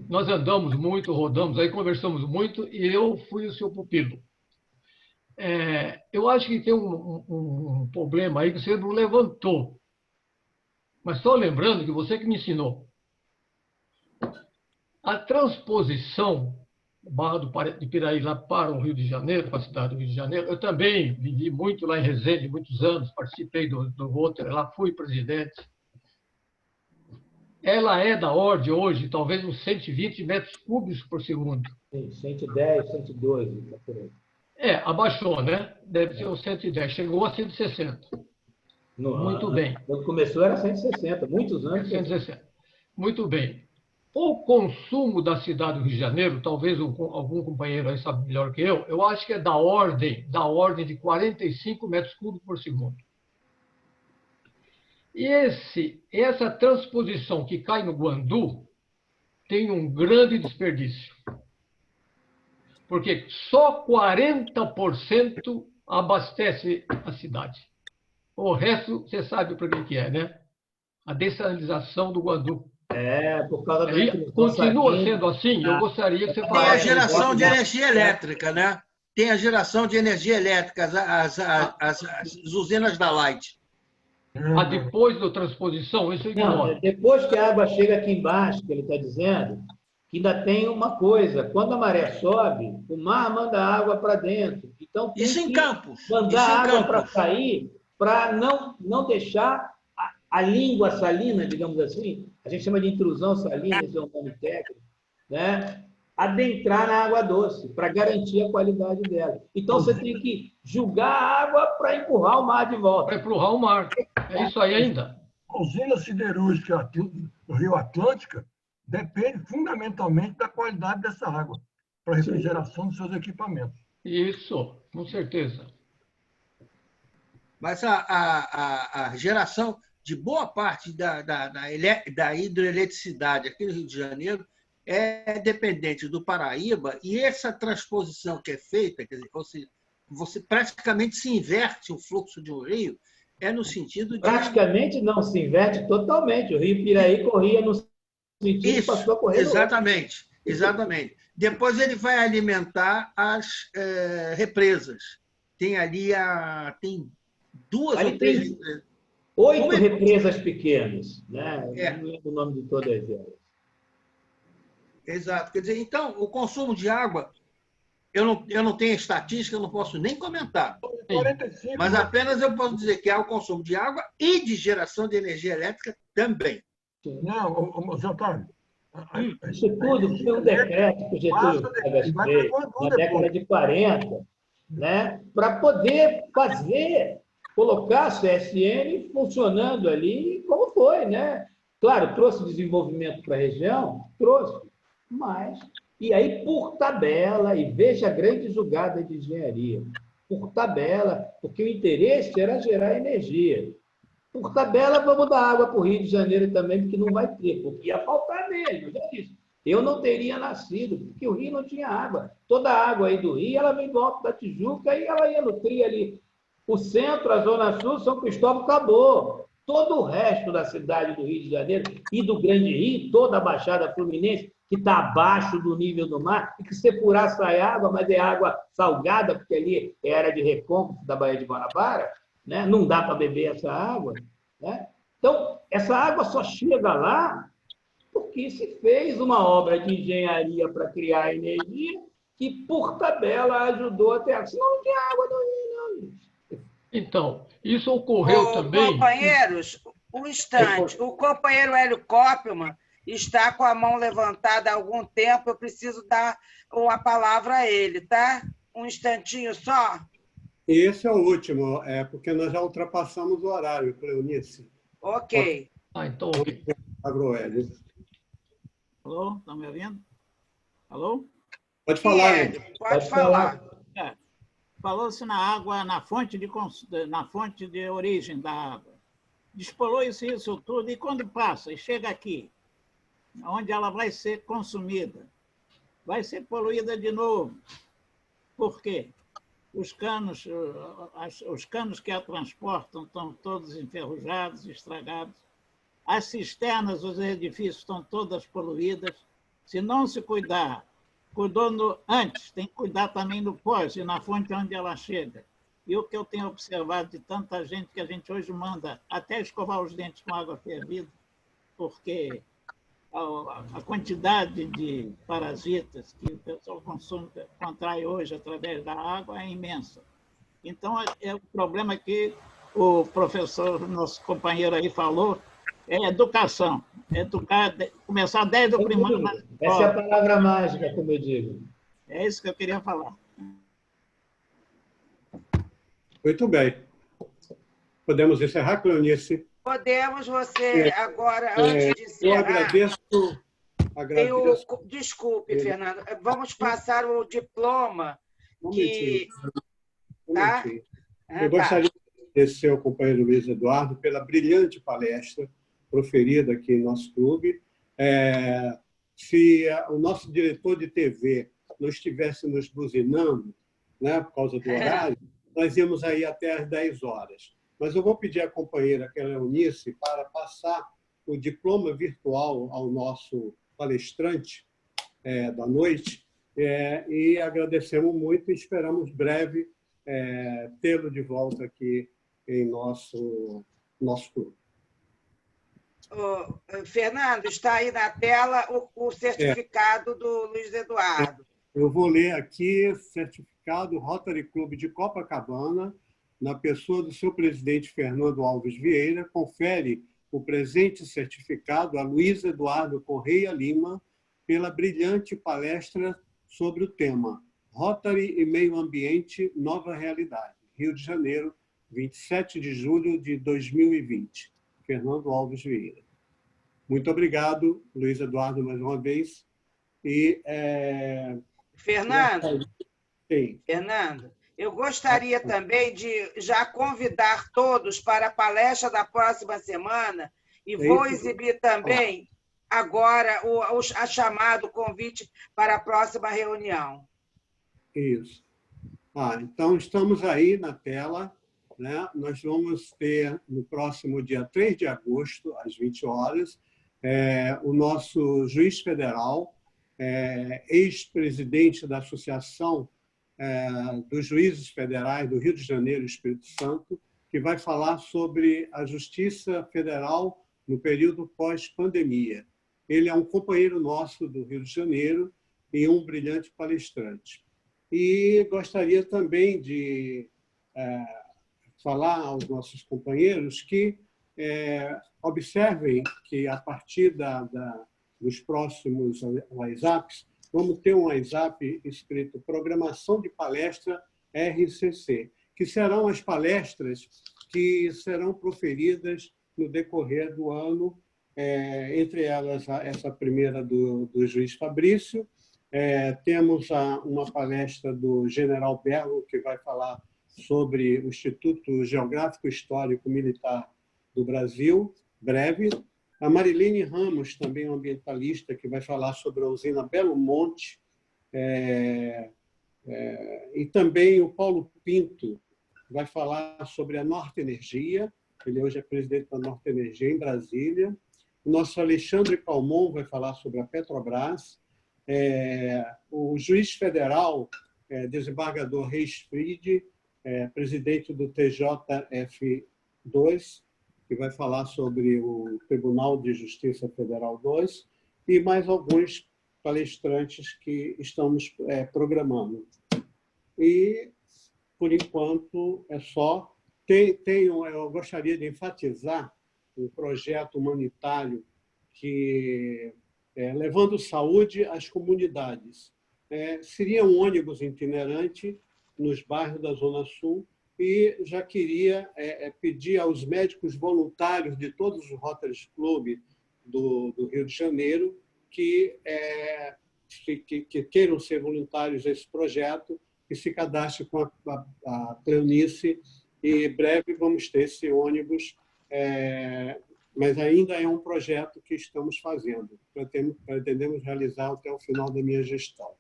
Nós andamos muito, rodamos, aí conversamos muito e eu fui o seu pupilo. Eu acho que tem um problema aí que você não levantou. Mas estou lembrando que você que me ensinou. A transposição Barra de Piraí lá para o Rio de Janeiro, para a cidade do Rio de Janeiro, eu também vivi muito lá em Resende, muitos anos, participei do Rotary lá, fui presidente. Ela é da ordem hoje, talvez uns 120 metros cúbicos por segundo. Sim, 110, 112, tá por aí. Abaixou, né? Deve ser uns 110, chegou a 160. Muito bem. Quando começou era 160, muitos anos. 160. Muito bem. O consumo da cidade do Rio de Janeiro, talvez algum companheiro aí sabe melhor que eu acho que é da ordem de 45 metros cúbicos por segundo. E essa transposição que cai no Guandu tem um grande desperdício. Porque só 40% abastece a cidade. O resto, você sabe para que é, né? A dessalinização do Guandu. Por causa da... Continua sendo assim? Eu gostaria que você falasse. Tem a geração de energia elétrica, né? Tem a geração de energia elétrica, as usinas da Light. Depois da transposição, isso ignora. Não, depois que a água chega aqui embaixo, que ele está dizendo, que ainda tem uma coisa. Quando a maré sobe, o mar manda água para dentro. Então, tem isso em Campos. Mandar água para sair, para não deixar a língua salina, digamos assim, a gente chama de intrusão salina, esse é um nome técnico, né? Adentrar na água doce, para garantir a qualidade dela. Então, você tem que julgar a água para empurrar o mar de volta. Para empurrar o mar. É isso aí ainda. A usina siderúrgica do Rio Atlântica depende fundamentalmente da qualidade dessa água, para a refrigeração dos seus equipamentos. Isso, com certeza. Mas a geração de boa parte da hidroeletricidade aqui no Rio de Janeiro é dependente do Paraíba, e essa transposição que é feita, quer dizer, você praticamente se inverte o fluxo de um rio, no sentido de... Praticamente não, se inverte totalmente. O Rio Piraí corria no sentido e passou a correr. Exatamente, exatamente. Depois ele vai alimentar as represas. Tem ali tem 2 ou 3... 8 represas pequenas, né? Não lembro o nome de todas elas. Exato. Quer dizer, então, o consumo de água, eu não tenho estatística, eu não posso nem comentar. 45, mas apenas eu posso dizer que há o consumo de água e de geração de energia elétrica também. Não, Zé Antônio. Isso tudo foi um decreto que o Getúlio Vargas fez na década de 40, né? Para poder colocar a CSN funcionando ali como foi, né? Claro, trouxe desenvolvimento para a região, trouxe, mas... E aí, por tabela, e veja a grande jogada de engenharia, por tabela, porque o interesse era gerar energia. Por tabela, vamos dar água para o Rio de Janeiro também, porque não vai ter, porque ia faltar mesmo, eu já disse. Eu não teria nascido, porque o Rio não tinha água. Toda a água aí do Rio, ela vem do Alto da Tijuca e ela ia nutrir ali o centro, a Zona Sul, São Cristóvão, acabou. Todo o resto da cidade do Rio de Janeiro e do Grande Rio, toda a Baixada Fluminense, que está abaixo do nível do mar, e que se furar sai água, mas é água salgada, porque ali é área de recôncavo da Baía de Guanabara, né? Não dá para beber essa água. Né? Então, essa água só chega lá porque se fez uma obra de engenharia para criar energia que, por tabela, ajudou até a... Senão não tinha água no Rio, não, gente. Então, isso ocorreu também... Companheiros, um instante. O companheiro Hélio Koppelmann está com a mão levantada há algum tempo. Eu preciso dar a palavra a ele, tá? Um instantinho só. E esse é o último, porque nós já ultrapassamos o horário, Cleonice. Ok. Então, ok. Alô, Hélio. Alô, estão me ouvindo? Alô? Pode falar, Hélio. Pode falar. Falou-se na água, na fonte de origem da água. Despolou isso tudo, e quando passa e chega aqui, onde ela vai ser consumida, vai ser poluída de novo. Por quê? Os canos que a transportam estão todos enferrujados, estragados. As cisternas dos edifícios estão todas poluídas. Se não se cuidar, cuidou antes, tem que cuidar também no pós e na fonte onde ela chega. E o que eu tenho observado de tanta gente que a gente hoje manda até escovar os dentes com água fervida, porque a quantidade de parasitas que o pessoal contrai hoje através da água é imensa. Então, é o problema que o professor, nosso companheiro aí falou, é educação. Educar, começar desde o primário. Essa é a palavra mágica, como eu digo. É isso que eu queria falar. Muito bem. Podemos encerrar, Cleonice? Podemos, você agora, antes de encerrar... Eu agradeço. Desculpe, Fernando. Vamos passar o diploma que... Tá? Eu gostaria de agradecer ao companheiro Luiz Eduardo pela brilhante palestra proferida aqui em nosso clube. Se o nosso diretor de TV não estivesse nos buzinando, né, por causa do horário, nós íamos aí até às 10 horas. Mas eu vou pedir à companheira Cleonice para passar o diploma virtual ao nosso palestrante da noite e agradecemos muito e esperamos breve tê-lo de volta aqui em nosso clube. Fernando, está aí na tela o certificado do Luiz Eduardo. Eu vou ler aqui, certificado Rotary Clube de Copacabana, na pessoa do seu presidente Fernando Alves Vieira, confere o presente certificado a Luiz Eduardo Correia Lima pela brilhante palestra sobre o tema Rotary e Meio Ambiente, Nova Realidade, Rio de Janeiro, 27 de julho de 2020. Fernando Alves Vieira. Muito obrigado, Luiz Eduardo, mais uma vez. E, Fernando, sim. Fernando, eu gostaria também de já convidar todos para a palestra da próxima semana e vou exibir também agora a chamado convite para a próxima reunião. Isso. Então, estamos aí na tela. Né? Nós vamos ter, no próximo dia 3 de agosto, às 20 horas, o nosso juiz federal, ex-presidente da Associação dos Juízes Federais do Rio de Janeiro e Espírito Santo, que vai falar sobre a Justiça Federal no período pós-pandemia. Ele é um companheiro nosso do Rio de Janeiro e um brilhante palestrante. E gostaria também de falar aos nossos companheiros que observem que, a partir dos próximos WhatsApps, vamos ter um WhatsApp escrito Programação de Palestra RCC, que serão as palestras que serão proferidas no decorrer do ano, entre elas essa primeira do juiz Fabrício. Temos uma palestra do general Berlo, que vai falar sobre o Instituto Geográfico Histórico Militar do Brasil, breve. A Marilene Ramos, também ambientalista, que vai falar sobre a usina Belo Monte. E também o Paulo Pinto vai falar sobre a Norte Energia. Ele hoje é presidente da Norte Energia em Brasília. O nosso Alexandre Calmon vai falar sobre a Petrobras. O juiz federal, desembargador Reis Fried, presidente do TJF2, que vai falar sobre o Tribunal de Justiça Federal 2, e mais alguns palestrantes que estamos programando. E, por enquanto, é só. Eu gostaria de enfatizar um projeto humanitário que, levando saúde às comunidades. Seria um ônibus itinerante nos bairros da Zona Sul, e já queria pedir aos médicos voluntários de todos os Rotary Club do Rio de Janeiro que queiram ser voluntários desse projeto e se cadastrem com a Cleonice, e em breve vamos ter esse ônibus, mas ainda é um projeto que estamos fazendo, pretendemos realizar até o final da minha gestão.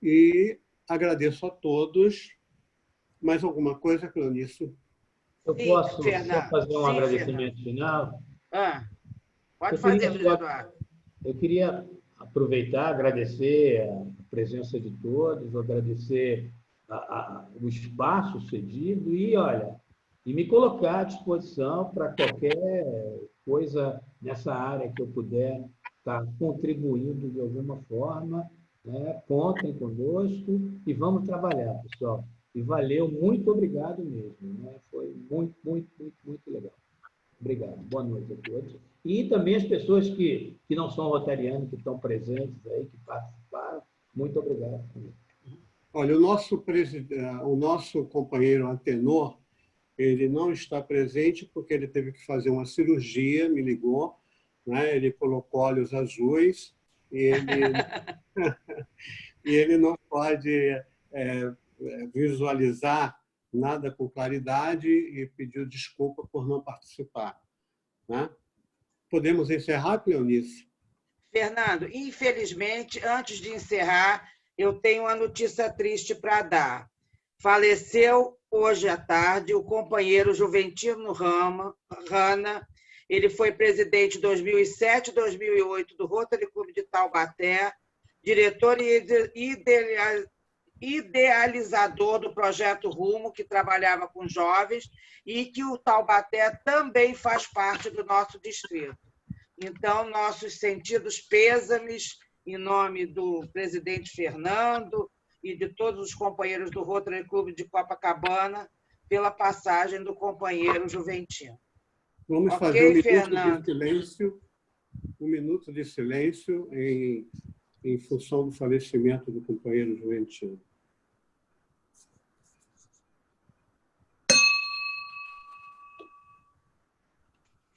E agradeço a todos. Mais alguma coisa, Cleonice? Eu posso só fazer um agradecimento final? Pode fazer, Luiz Eduardo. Eu queria aproveitar, agradecer a presença de todos, agradecer o espaço cedido e me colocar à disposição para qualquer coisa nessa área que eu puder estar contribuindo de alguma forma, né? Contem conosco e vamos trabalhar, pessoal. E valeu, muito obrigado mesmo, né? Foi muito, muito, muito, muito legal. Obrigado. Boa noite a todos. E também as pessoas que não são rotarianos, que estão presentes aí, que participaram. Muito obrigado. Olha, o nosso companheiro Antenor, ele não está presente porque ele teve que fazer uma cirurgia, me ligou, né? Ele colocou olhos azuis e ele não pode visualizar nada com claridade e pediu desculpa por não participar, né? Podemos encerrar, Cleonice? Fernando, infelizmente, antes de encerrar, eu tenho uma notícia triste para dar. Faleceu hoje à tarde o companheiro Juventino Rana. Ele foi presidente 2007 e 2008 do Rotary Clube de Taubaté, diretor e idealizador do projeto Rumo, que trabalhava com jovens, e que o Taubaté também faz parte do nosso distrito. Então, nossos sentidos pêsames, em nome do presidente Fernando e de todos os companheiros do Rotary Clube de Copacabana, pela passagem do companheiro Juventino. Vamos fazer um minuto de silêncio em função do falecimento do companheiro Juventino.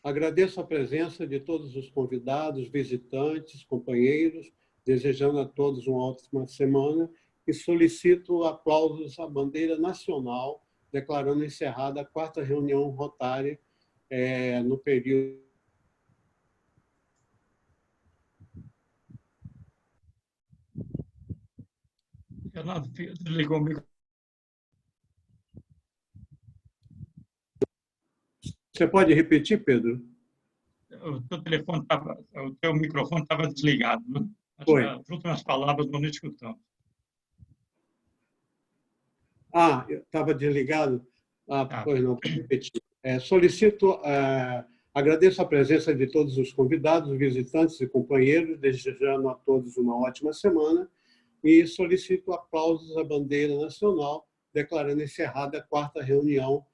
Agradeço a presença de todos os convidados, visitantes, companheiros, desejando a todos uma ótima semana e solicito aplausos à bandeira nacional, declarando encerrada a 4ª reunião rotária no período. Fernando, desligou o microfone. Você pode repetir, Pedro? O teu microfone estava desligado, né? As últimas palavras não escutamos. Estava desligado? Pois não, pode repetir. Agradeço a presença de todos os convidados, visitantes e companheiros, desejando a todos uma ótima semana e solicito aplausos à bandeira nacional, declarando encerrada a 4ª reunião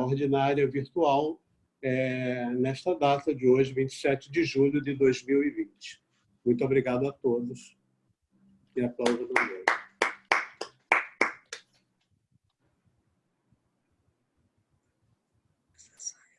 ordinária virtual nesta data de hoje, 27 de julho de 2020. Muito obrigado a todos e aplausos à bandeira.